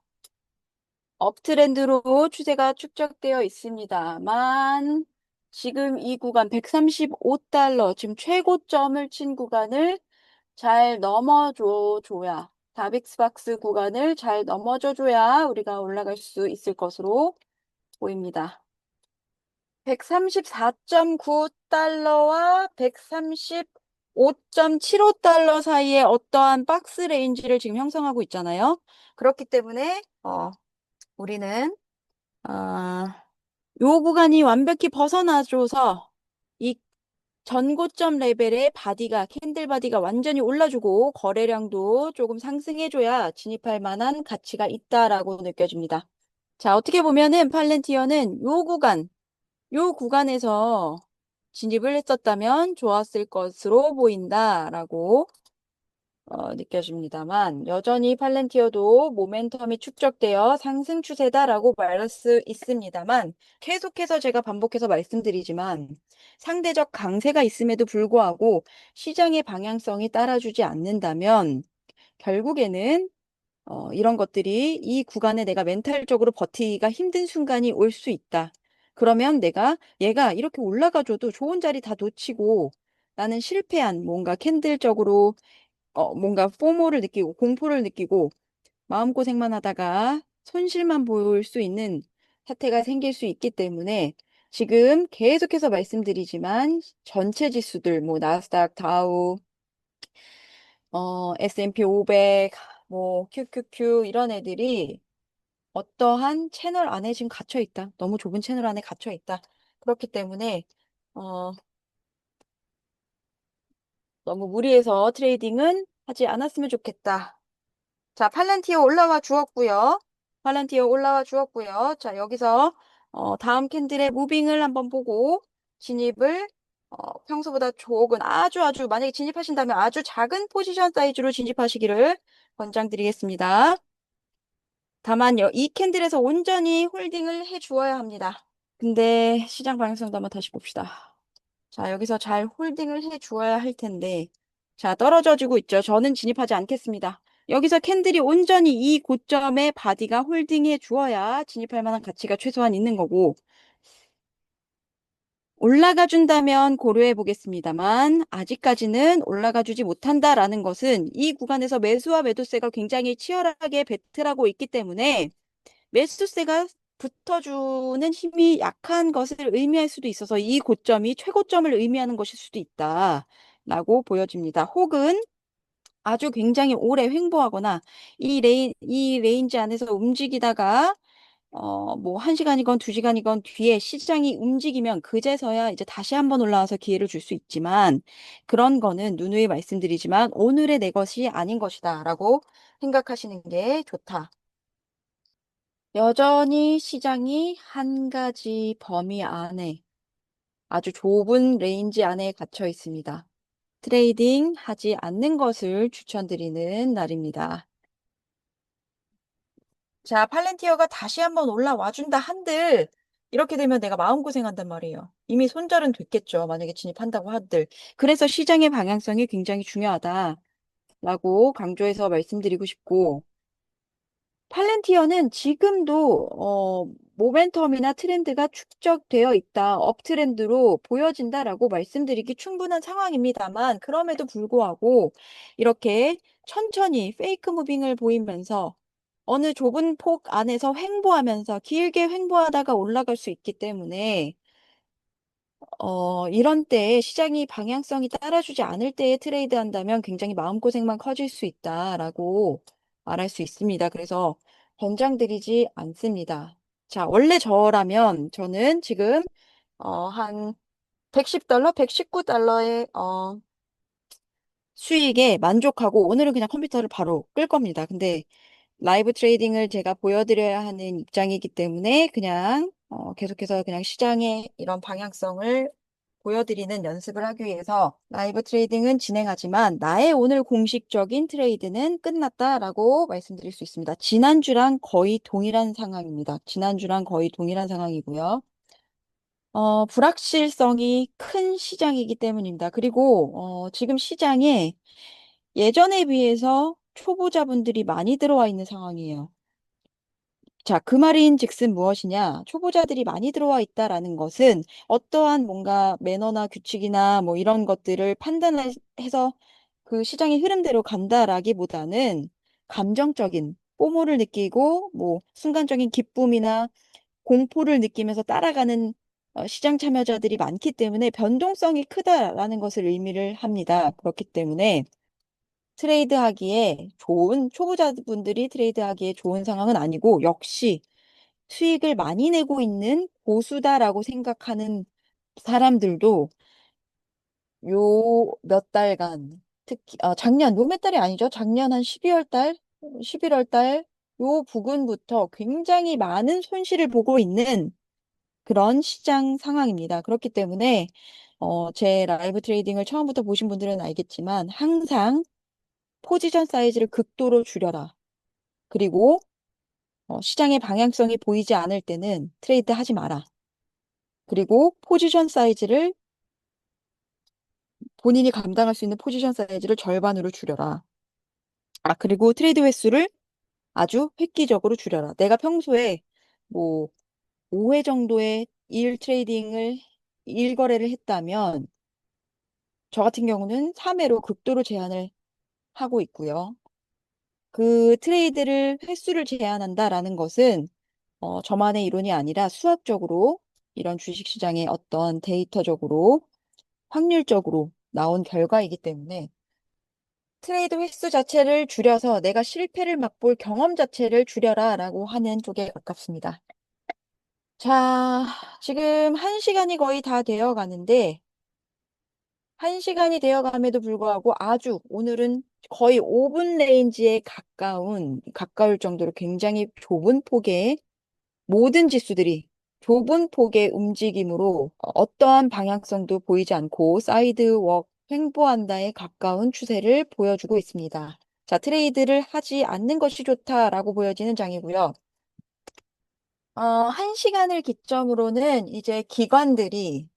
업트렌드로 추세가 축적되어 있습니다만 지금 이 구간 $135 지금 최고점을 친 구간을 잘 넘어줘 줘야 다빅스박스 구간을 잘 넘어줘 줘야 우리가 올라갈 수 있을 것으로 보입니다. $134.9와 $135.75 사이에 어떠한 박스 레인지를 지금 형성하고 있잖아요. 그렇기 때문에 우리는 아, 요 구간이 완벽히 벗어나줘서 이 전고점 레벨의 바디가, 캔들 바디가 완전히 올라주고 거래량도 조금 상승해줘야 진입할 만한 가치가 있다라고 느껴집니다. 자, 어떻게 보면은 팔렌티어는 요 구간에서 진입을 했었다면 좋았을 것으로 보인다라고 느껴집니다만 여전히 팔렌티어도 모멘텀이 축적되어 상승 추세다라고 말할 수 있습니다만 계속해서 제가 반복해서 말씀드리지만 상대적 강세가 있음에도 불구하고 시장의 방향성이 따라주지 않는다면 결국에는 이런 것들이 이 구간에 내가 멘탈적으로 버티기가 힘든 순간이 올 수 있다. 그러면 얘가 이렇게 올라가줘도 좋은 자리 다 놓치고 나는 실패한 뭔가 캔들적으로 뭔가 포모를 느끼고 공포를 느끼고 마음고생만 하다가 손실만 볼 수 있는 사태가 생길 수 있기 때문에 지금 계속해서 말씀드리지만 전체 지수들 뭐 나스닥, 다우, S&P 500, 뭐 QQQ 이런 애들이 어떠한 채널 안에 지금 갇혀 있다. 너무 좁은 채널 안에 갇혀 있다. 그렇기 때문에 어, 너무 무리해서 트레이딩은 하지 않았으면 좋겠다. 자, 팔란티어 올라와 주었고요. 팔란티어 올라와 주었고요. 자, 여기서 다음 캔들의 무빙을 한번 보고 진입을 평소보다 조금 아주 만약에 진입하신다면 아주 작은 포지션 사이즈로 진입하시기를 권장드리겠습니다. 다만 이 캔들에서 온전히 홀딩을 해 주어야 합니다. 근데 시장 방향성도 한번 다시 봅시다. 자, 여기서 잘 홀딩을 해 주어야 할 텐데. 자, 떨어져지고 있죠. 저는 진입하지 않겠습니다. 여기서 캔들이 온전히 이 고점에 바디가 홀딩해 주어야 진입할 만한 가치가 최소한 있는 거고, 올라가 준다면 고려해 보겠습니다만, 아직까지는 올라가 주지 못한다라는 것은 이 구간에서 매수와 매도세가 굉장히 치열하게 배틀하고 있기 때문에 매수세가 붙어주는 힘이 약한 것을 의미할 수도 있어서 이 고점이 최고점을 의미하는 것일 수도 있다라고 보여집니다. 혹은 아주 굉장히 오래 횡보하거나 이 레인지 안에서 움직이다가 뭐 1시간이건 2시간이건 뒤에 시장이 움직이면 그제서야 이제 다시 한번 올라와서 기회를 줄 수 있지만 그런 거는 누누이 말씀드리지만 오늘의 내 것이 아닌 것이다라고 생각하시는 게 좋다. 여전히 시장이 한 가지 범위 안에 아주 좁은 레인지 안에 갇혀 있습니다. 트레이딩 하지 않는 것을 추천드리는 날입니다. 자, 팔렌티어가 다시 한번 올라와 준다 한들 이렇게 되면 내가 마음고생한단 말이에요. 이미 손절은 됐겠죠. 만약에 진입한다고 한들. 그래서 시장의 방향성이 굉장히 중요하다라고 강조해서 말씀드리고 싶고 팔렌티어는 지금도 모멘텀이나 트렌드가 축적되어 있다. 업트렌드로 보여진다라고 말씀드리기 충분한 상황입니다만 그럼에도 불구하고 이렇게 천천히 페이크 무빙을 보이면서 어느 좁은 폭 안에서 횡보하면서 길게 횡보하다가 올라갈 수 있기 때문에 이런 때에 시장이 방향성이 따라주지 않을 때에 트레이드 한다면 굉장히 마음고생만 커질 수 있다라고 말할 수 있습니다. 그래서 권장드리지 않습니다. 자, 원래 저라면 저는 지금 한 110달러, 119달러의 수익에 만족하고 오늘은 그냥 컴퓨터를 바로 끌 겁니다. 근데 라이브 트레이딩을 제가 보여드려야 하는 입장이기 때문에 그냥 계속해서 그냥 시장의 이런 방향성을 보여드리는 연습을 하기 위해서 라이브 트레이딩은 진행하지만 나의 오늘 공식적인 트레이드는 끝났다라고 말씀드릴 수 있습니다. 지난주랑 거의 동일한 상황입니다. 지난주랑 거의 동일한 상황이고요. 불확실성이 큰 시장이기 때문입니다. 그리고 지금 시장에 예전에 비해서 초보자분들이 많이 들어와 있는 상황이에요. 자, 그 말인즉슨 무엇이냐? 초보자들이 많이 들어와 있다라는 것은 어떠한 뭔가 매너나 규칙이나 뭐 이런 것들을 판단해서 그 시장의 흐름대로 간다라기보다는 감정적인 뽀모를 느끼고 뭐 순간적인 기쁨이나 공포를 느끼면서 따라가는 시장 참여자들이 많기 때문에 변동성이 크다라는 것을 의미를 합니다. 그렇기 때문에 초보자분들이 트레이드하기에 좋은 상황은 아니고 역시 수익을 많이 내고 있는 보수다라고 생각하는 사람들도 요 몇 달간, 특히, 작년, 요 몇 달이 아니죠. 작년 한 12월 달, 11월 달, 요 부근부터 굉장히 많은 손실을 보고 있는 그런 시장 상황입니다. 그렇기 때문에, 제 라이브 트레이딩을 처음부터 보신 분들은 알겠지만, 항상 포지션 사이즈를 극도로 줄여라. 그리고, 시장의 방향성이 보이지 않을 때는 트레이드 하지 마라. 그리고 포지션 사이즈를 본인이 감당할 수 있는 포지션 사이즈를 절반으로 줄여라. 그리고 트레이드 횟수를 아주 획기적으로 줄여라. 내가 평소에 뭐 5회 정도의 일 거래를 했다면 저 같은 경우는 3회로 극도로 제한을 하고 있고요. 그 트레이드를 횟수를 제한한다라는 것은 저만의 이론이 아니라 수학적으로 이런 주식시장의 어떤 데이터적으로 확률적으로 나온 결과이기 때문에 트레이드 횟수 자체를 줄여서 내가 실패를 맛볼 경험 자체를 줄여라라고 하는 쪽에 가깝습니다. 자, 지금 1시간이 거의 다 되어 가는데 1시간이 되어 감에도 불구하고 아주 오늘은 거의 5분 레인지에 가까울 정도로 굉장히 좁은 폭의 모든 지수들이 좁은 폭의 움직임으로 어떠한 방향성도 보이지 않고 사이드웍 횡보한다에 가까운 추세를 보여주고 있습니다. 자, 트레이드를 하지 않는 것이 좋다라고 보여지는 장이고요. 1시간을 기점으로는 이제 기관들이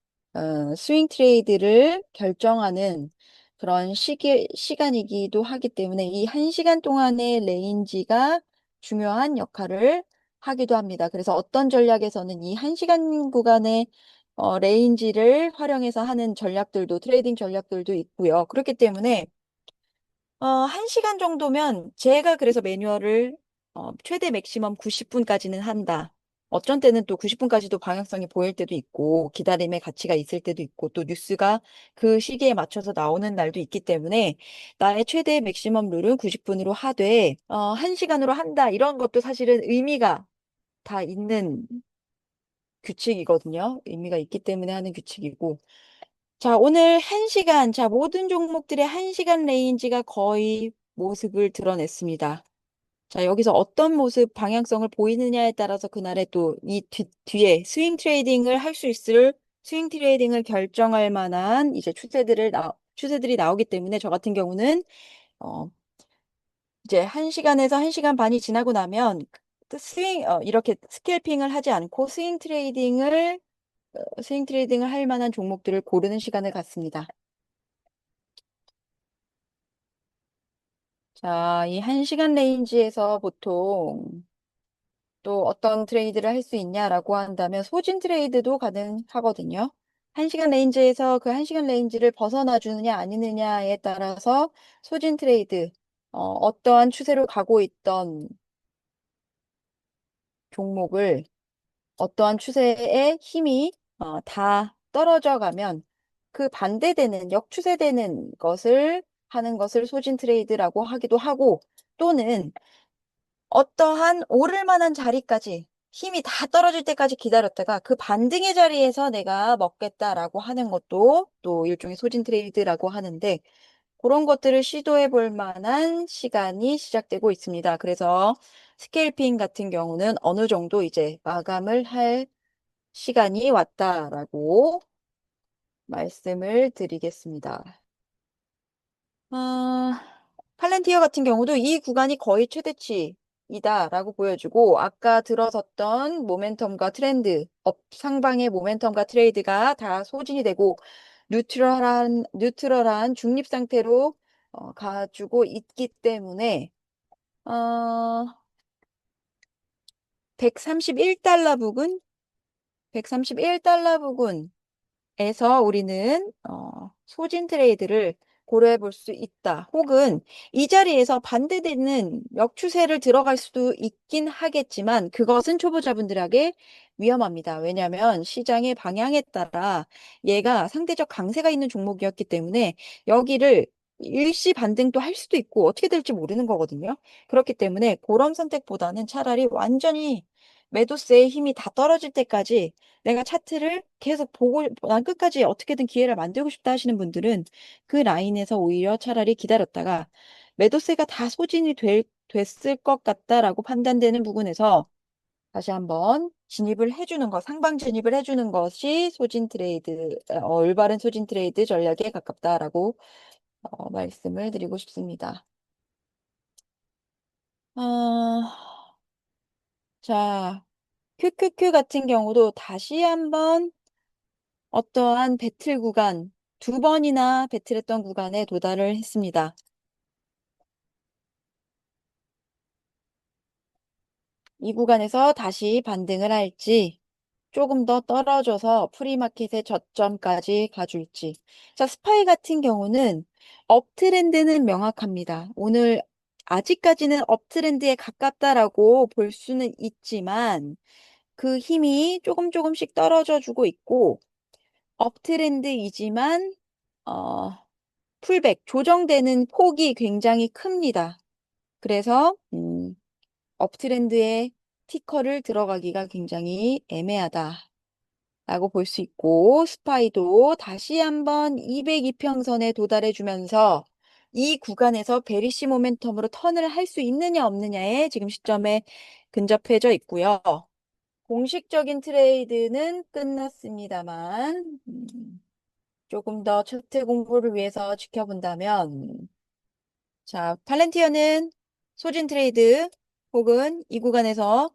스윙 트레이드를 결정하는 그런 시간이기도 하기 때문에 이 1시간 동안의 레인지가 중요한 역할을 하기도 합니다. 그래서 어떤 전략에서는 이 1시간 구간의 레인지를 활용해서 하는 전략들도, 트레이딩 전략들도 있고요. 그렇기 때문에 1시간 정도면 제가 그래서 매뉴얼을 최대 맥시멈 90분까지는 한다. 어쩐 때는 또 90분까지도 방향성이 보일 때도 있고 기다림의 가치가 있을 때도 있고 또 뉴스가 그 시기에 맞춰서 나오는 날도 있기 때문에 나의 최대 맥시멈 룰은 90분으로 하되 1시간으로 한다. 이런 것도 사실은 의미가 다 있는 규칙이거든요. 의미가 있기 때문에 하는 규칙이고 자, 오늘 1시간, 자, 모든 종목들의 1시간 레인지가 거의 모습을 드러냈습니다. 자, 여기서 어떤 모습, 방향성을 보이느냐에 따라서 그날의 또 이 뒤에 스윙 트레이딩을 결정할 만한 이제 추세들이 나오기 때문에 저 같은 경우는, 어, 이제 1시간에서 1시간 반이 지나고 나면 또 이렇게 스캘핑을 하지 않고 스윙 트레이딩을 할 만한 종목들을 고르는 시간을 갖습니다. 자, 이 1시간 레인지에서 보통 또 어떤 트레이드를 할 수 있냐라고 한다면 소진 트레이드도 가능하거든요. 1시간 레인지에서 그 1시간 레인지를 벗어나 주느냐 아니느냐에 따라서 소진 트레이드, 어떠한 추세로 가고 있던 종목을 어떠한 추세의 힘이 다 떨어져 가면 그 반대되는 역추세되는 것을 하는 것을 소진 트레이드라고 하기도 하고 또는 어떠한 오를 만한 자리까지 힘이 다 떨어질 때까지 기다렸다가 그 반등의 자리에서 내가 먹겠다라고 하는 것도 또 일종의 소진 트레이드라고 하는데 그런 것들을 시도해 볼 만한 시간이 시작되고 있습니다. 그래서 스케일핑 같은 경우는 어느 정도 이제 마감을 할 시간이 왔다라고 말씀을 드리겠습니다. 아, 팔렌티어 같은 경우도 이 구간이 거의 최대치이다라고 보여주고 아까 들어섰던 모멘텀과 트렌드, 상방의 모멘텀과 트레이드가 다 소진이 되고 뉴트럴한 중립 상태로 가지고 있기 때문에 어, 131달러 부근, 131달러 부근 에서 우리는 소진 트레이드를 고려해 볼 수 있다. 혹은 이 자리에서 반대되는 역추세를 들어갈 수도 있긴 하겠지만 그것은 초보자분들에게 위험합니다. 왜냐하면 시장의 방향에 따라 얘가 상대적 강세가 있는 종목이었기 때문에 여기를 일시 반등도 할 수도 있고 어떻게 될지 모르는 거거든요. 그렇기 때문에 그런 선택보다는 차라리 완전히 매도세의 힘이 다 떨어질 때까지 내가 차트를 계속 보고, 난 끝까지 어떻게든 기회를 만들고 싶다 하시는 분들은 그 라인에서 오히려 차라리 기다렸다가 매도세가 다 됐을 것 같다라고 판단되는 부분에서 다시 한번 진입을 해주는 것, 상방 진입을 해주는 것이 올바른 소진 트레이드 전략에 가깝다라고 말씀을 드리고 싶습니다. 어, 자, QQQ 같은 경우도 다시 한번 어떠한 배틀 구간, 두 번이나 배틀했던 구간에 도달을 했습니다. 이 구간에서 다시 반등을 할지, 조금 더 떨어져서 프리마켓의 저점까지 가줄지. 자, 스파이 같은 경우는 업트렌드는 명확합니다. 오늘 아직까지는 업트렌드에 가깝다라고 볼 수는 있지만 그 힘이 조금씩 떨어져 주고 있고 업트렌드이지만 어, 풀백, 조정되는 폭이 굉장히 큽니다. 그래서 업트렌드의 티커를 들어가기가 굉장히 애매하다. 라고 볼 수 있고, 스파이도 다시 한번 202평선에 도달해 주면서 이 구간에서 베리시 모멘텀으로 턴을 할 수 있느냐 없느냐에 지금 시점에 근접해져 있고요. 공식적인 트레이드는 끝났습니다만, 조금 더 차트 공부를 위해서 지켜본다면, 자, 팔렌티어는 소진 트레이드 혹은 이 구간에서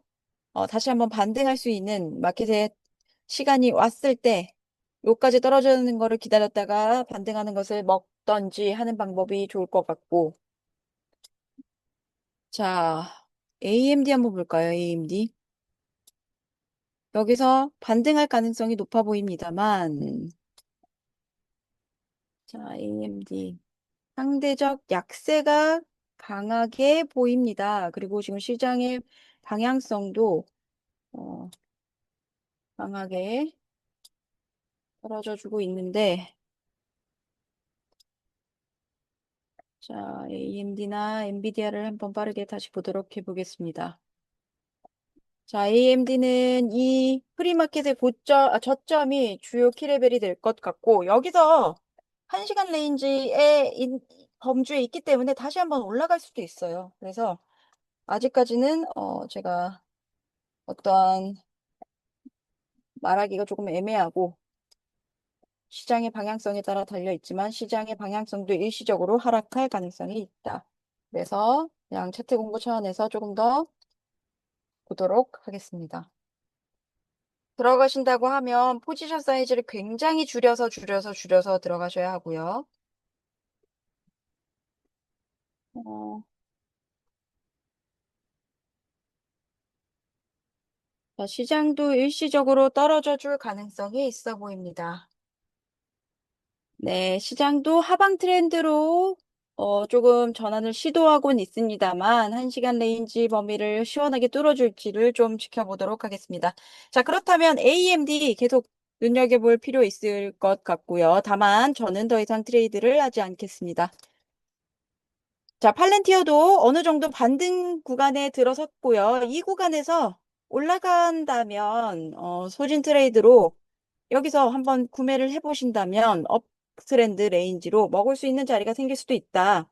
다시 한번 반등할 수 있는 마켓의 시간이 왔을 때 요까지 떨어지는 거를 기다렸다가 반등하는 것을 먹던지 하는 방법이 좋을 것 같고. 자, AMD 한번 볼까요? AMD. 여기서 반등할 가능성이 높아 보입니다만, 자, AMD. 상대적 약세가 강하게 보입니다. 그리고 지금 시장의 방향성도 어, 강하게 떨어져 주고 있는데, 자, AMD나 엔비디아를 한번 빠르게 다시 보도록 해보겠습니다. 자, AMD는 이 프리마켓의 저점이 주요 키레벨이 될 것 같고, 여기서 1시간 레인지의 범주에 있기 때문에 다시 한번 올라갈 수도 있어요. 그래서 아직까지는 제가 어떠한 말하기가 조금 애매하고 시장의 방향성에 따라 달려 있지만 시장의 방향성도 일시적으로 하락할 가능성이 있다. 그래서 그냥 차트 공부 차원에서 조금 더 보도록 하겠습니다. 들어가신다고 하면 포지션 사이즈를 굉장히 줄여서 들어가셔야 하고요. 어, 자, 시장도 일시적으로 떨어져 줄 가능성이 있어 보입니다. 네, 시장도 하방 트렌드로 조금 전환을 시도하고는 있습니다만 1시간 레인지 범위를 시원하게 뚫어줄지를 좀 지켜보도록 하겠습니다. 자, 그렇다면 AMD 계속 눈여겨볼 필요 있을 것 같고요. 다만 저는 더 이상 트레이드를 하지 않겠습니다. 자, 팔렌티어도 어느 정도 반등 구간에 들어섰고요. 이 구간에서 올라간다면 소진 트레이드로 여기서 한번 구매를 해보신다면 업트렌드 레인지로 먹을 수 있는 자리가 생길 수도 있다.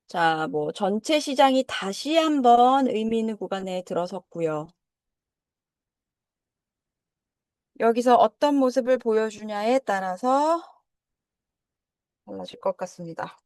자, 뭐 전체 시장이 다시 한번 의미 있는 구간에 들어섰고요. 여기서 어떤 모습을 보여주냐에 따라서 달라질 것 같습니다.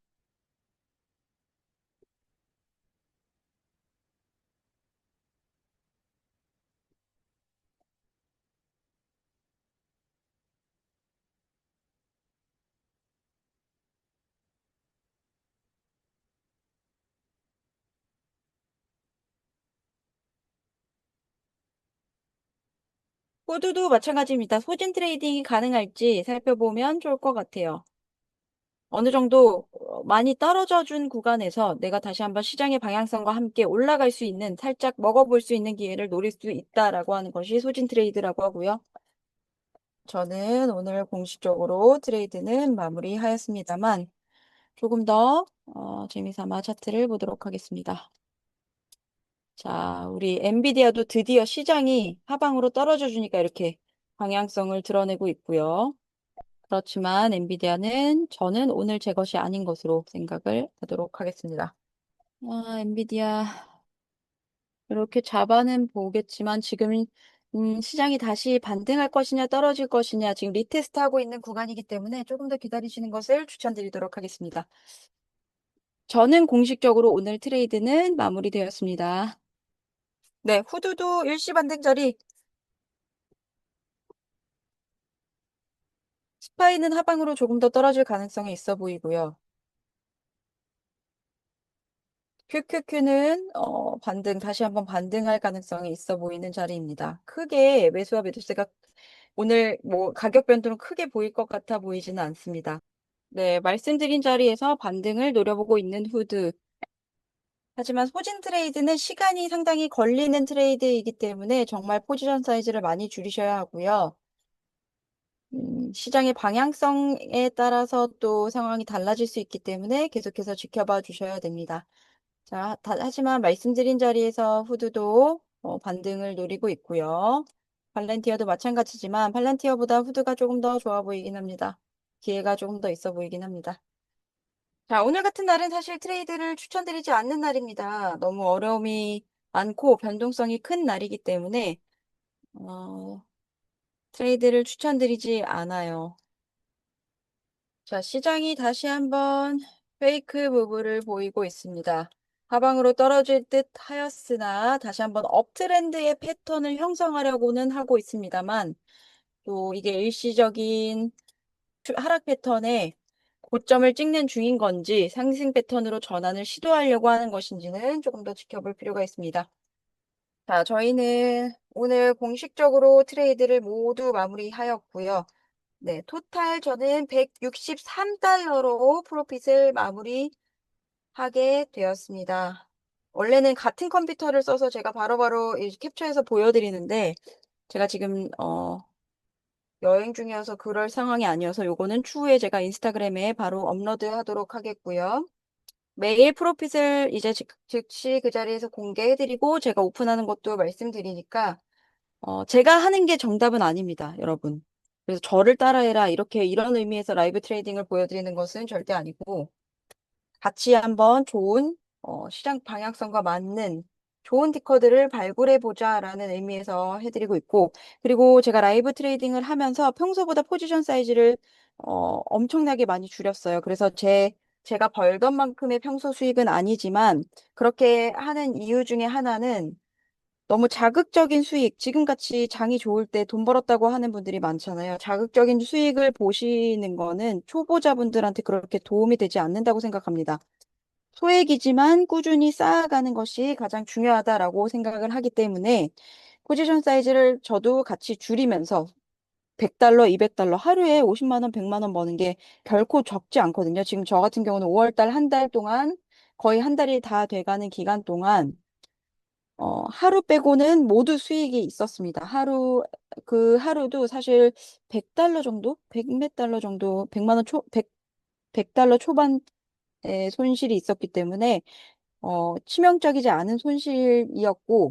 호두도 마찬가지입니다. 소진 트레이딩이 가능할지 살펴보면 좋을 것 같아요. 어느 정도 많이 떨어져 준 구간에서 내가 다시 한번 시장의 방향성과 함께 올라갈 수 있는 살짝 먹어볼 수 있는 기회를 노릴 수 있다라고 하는 것이 소진 트레이드라고 하고요. 저는 오늘 공식적으로 트레이드는 마무리하였습니다만 조금 더 재미삼아 차트를 보도록 하겠습니다. 자, 우리 엔비디아도 드디어 시장이 하방으로 떨어져 주니까 이렇게 방향성을 드러내고 있고요. 그렇지만 엔비디아는 저는 오늘 제 것이 아닌 것으로 생각을 하도록 하겠습니다. 엔비디아 이렇게 잡아는 보겠지만 지금 시장이 다시 반등할 것이냐 떨어질 것이냐 지금 리테스트하고 있는 구간이기 때문에 조금 더 기다리시는 것을 추천드리도록 하겠습니다. 저는 공식적으로 오늘 트레이드는 마무리되었습니다. 네, 후두도 일시 반등 자리, 스파이는 하방으로 조금 더 떨어질 가능성이 있어 보이고요. QQQ는 반등, 다시 한번 반등할 가능성이 있어 보이는 자리입니다. 크게 매수와 매도세가 오늘 뭐 가격 변동은 크게 보일 것 같아 보이지는 않습니다. 네, 말씀드린 자리에서 반등을 노려보고 있는 후드. 하지만 소진 트레이드는 시간이 상당히 걸리는 트레이드이기 때문에 정말 포지션 사이즈를 많이 줄이셔야 하고요. 시장의 방향성에 따라서 또 상황이 달라질 수 있기 때문에 계속해서 지켜봐 주셔야 됩니다. 자, 하지만 말씀드린 자리에서 후드도 반등을 노리고 있고요. 팔란티어도 마찬가지지만 팔란티어보다 후드가 조금 더 좋아 보이긴 합니다. 기회가 조금 더 있어 보이긴 합니다. 자, 오늘 같은 날은 사실 트레이드를 추천드리지 않는 날입니다. 너무 어려움이 많고 변동성이 큰 날이기 때문에 어, 트레이드를 추천드리지 않아요. 자, 시장이 다시 한번 페이크 무브를 보이고 있습니다. 하방으로 떨어질 듯 하였으나 다시 한번 업트렌드의 패턴을 형성하려고는 하고 있습니다만 또 이게 일시적인 하락 패턴에 고점을 찍는 중인 건지 상승 패턴으로 전환을 시도하려고 하는 것인지는 조금 더 지켜볼 필요가 있습니다. 자, 저희는 오늘 공식적으로 트레이드를 모두 마무리하였고요. 네, 토탈 저는 163달러로 프로핏을 마무리하게 되었습니다. 원래는 같은 컴퓨터를 써서 제가 바로바로 캡처해서 보여드리는데 제가 지금 여행 중이어서 그럴 상황이 아니어서 요거는 추후에 제가 인스타그램에 바로 업로드하도록 하겠고요. 메일 프로핏을 이제 즉시 그 자리에서 공개해드리고 제가 오픈하는 것도 말씀드리니까 제가 하는 게 정답은 아닙니다, 여러분. 그래서 저를 따라해라 이렇게 이런 의미에서 라이브 트레이딩을 보여드리는 것은 절대 아니고 같이 한번 좋은 시장 방향성과 맞는 좋은 티커들을 발굴해 보자라는 의미에서 해드리고 있고 그리고 제가 라이브 트레이딩을 하면서 평소보다 포지션 사이즈를 엄청나게 많이 줄였어요. 그래서 제가 벌던 만큼의 평소 수익은 아니지만 그렇게 하는 이유 중에 하나는 너무 자극적인 수익, 지금같이 장이 좋을 때 돈 벌었다고 하는 분들이 많잖아요. 자극적인 수익을 보시는 거는 초보자분들한테 그렇게 도움이 되지 않는다고 생각합니다. 소액이지만 꾸준히 쌓아가는 것이 가장 중요하다라고 생각을 하기 때문에 포지션 사이즈를 저도 같이 줄이면서 100달러, 200달러, 하루에 50만 원, 100만 원 버는 게 결코 적지 않거든요. 지금 저 같은 경우는 5월 달 한 달 동안 거의 한 달이 다 돼가는 기간 동안 하루 빼고는 모두 수익이 있었습니다. 그 하루도 사실 100달러 정도? 100 몇 달러 정도, 100만 원 100달러 초반의 손실이 있었기 때문에, 치명적이지 않은 손실이었고,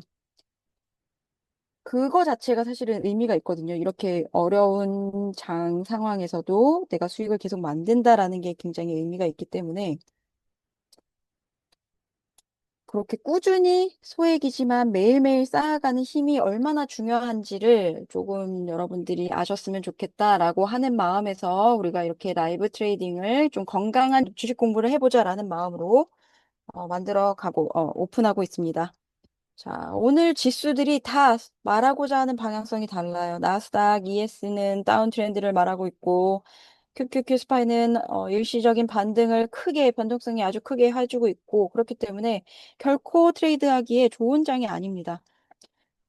그거 자체가 사실은 의미가 있거든요. 이렇게 어려운 장 상황에서도 내가 수익을 계속 만든다라는 게 굉장히 의미가 있기 때문에, 그렇게 꾸준히 소액이지만 매일매일 쌓아가는 힘이 얼마나 중요한지를 조금 여러분들이 아셨으면 좋겠다라고 하는 마음에서 우리가 이렇게 라이브 트레이딩을 좀 건강한 주식 공부를 해보자라는 마음으로 오픈하고 있습니다. 자, 오늘 지수들이 다 말하고자 하는 방향성이 달라요. 나스닥, ES는 다운 트렌드를 말하고 있고, QQQ 스파이는 일시적인 반등을 변동성이 아주 크게 해주고 있고, 그렇기 때문에 결코 트레이드하기에 좋은 장이 아닙니다.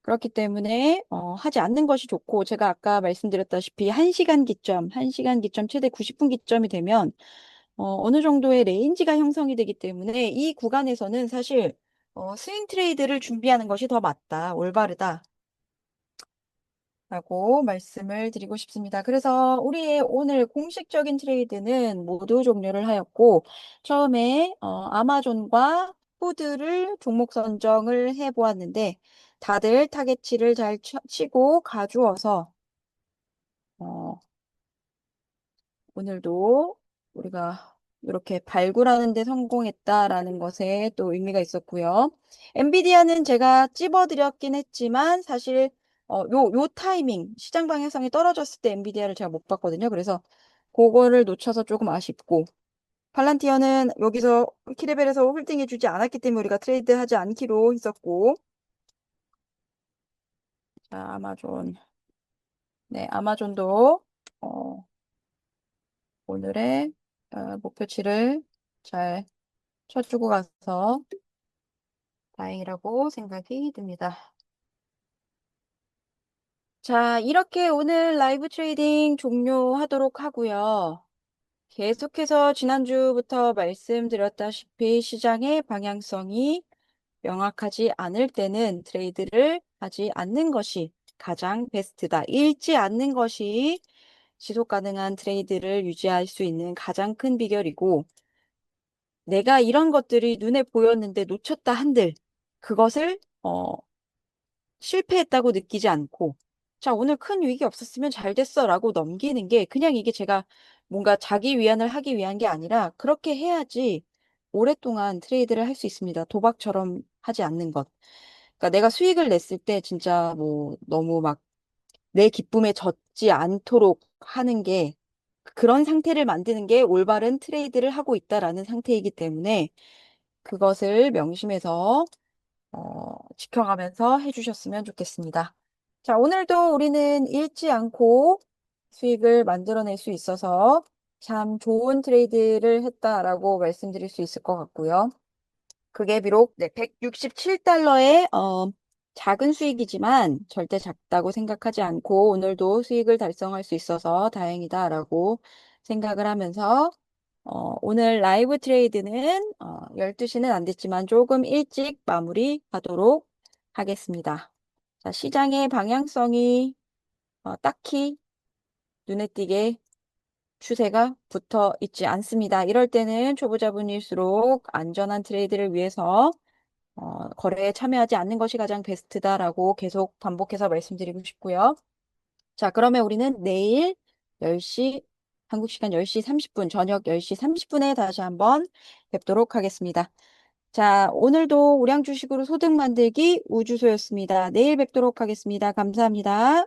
그렇기 때문에 하지 않는 것이 좋고, 제가 아까 말씀드렸다시피 1시간 기점, 최대 90분 기점이 되면 어느 정도의 레인지가 형성이 되기 때문에 이 구간에서는 사실 스윙 트레이드를 준비하는 것이 더 맞다, 올바르다. 라고 말씀을 드리고 싶습니다. 그래서 우리의 오늘 공식적인 트레이드는 모두 종료를 하였고, 처음에 아마존과 후보들을 종목 선정을 해보았는데 다들 타겟치를 잘 치고 가주어서 어, 오늘도 우리가 이렇게 발굴하는 데 성공했다라는 것에 또 의미가 있었고요. 엔비디아는 제가 찝어드렸긴 했지만 사실 요 타이밍 시장 방향성이 떨어졌을 때 엔비디아를 제가 못 봤거든요. 그래서 그거를 놓쳐서 조금 아쉽고 팔란티어는 여기서 키레벨에서 홀딩해주지 않았기 때문에 우리가 트레이드하지 않기로 했었고 자, 아마존. 네, 아마존도 어, 오늘의 목표치를 잘 쳐주고 가서 다행이라고 생각이 듭니다. 자, 이렇게 오늘 라이브 트레이딩 종료하도록 하고요. 계속해서 지난주부터 말씀드렸다시피 시장의 방향성이 명확하지 않을 때는 트레이드를 하지 않는 것이 가장 베스트다. 읽지 않는 것이 지속 가능한 트레이드를 유지할 수 있는 가장 큰 비결이고, 내가 이런 것들이 눈에 보였는데 놓쳤다 한들, 그것을, 실패했다고 느끼지 않고, 자, 오늘 큰 위기 없었으면 잘 됐어 라고 넘기는 게 그냥 이게 제가 뭔가 자기 위안을 하기 위한 게 아니라 그렇게 해야지 오랫동안 트레이드를 할 수 있습니다. 도박처럼 하지 않는 것. 그러니까 내가 수익을 냈을 때 진짜 뭐 너무 막 내 기쁨에 젖지 않도록 하는 게 그런 상태를 만드는 게 올바른 트레이드를 하고 있다라는 상태이기 때문에 그것을 명심해서 지켜가면서 해주셨으면 좋겠습니다. 자, 오늘도 우리는 잃지 않고 수익을 만들어낼 수 있어서 참 좋은 트레이드를 했다라고 말씀드릴 수 있을 것 같고요. 그게 비록 네, 167달러의 작은 수익이지만 절대 작다고 생각하지 않고 오늘도 수익을 달성할 수 있어서 다행이다라고 생각을 하면서 오늘 라이브 트레이드는 12시는 안 됐지만 조금 일찍 마무리하도록 하겠습니다. 자, 시장의 방향성이 딱히 눈에 띄게 추세가 붙어 있지 않습니다. 이럴 때는 초보자분일수록 안전한 트레이드를 위해서 거래에 참여하지 않는 것이 가장 베스트다라고 계속 반복해서 말씀드리고 싶고요. 자, 그러면 우리는 내일 10시, 한국 시간 10시 30분, 저녁 10시 30분에 다시 한번 뵙도록 하겠습니다. 자, 오늘도 우량 주식으로 소득 만들기 우주소였습니다. 내일 뵙도록 하겠습니다. 감사합니다.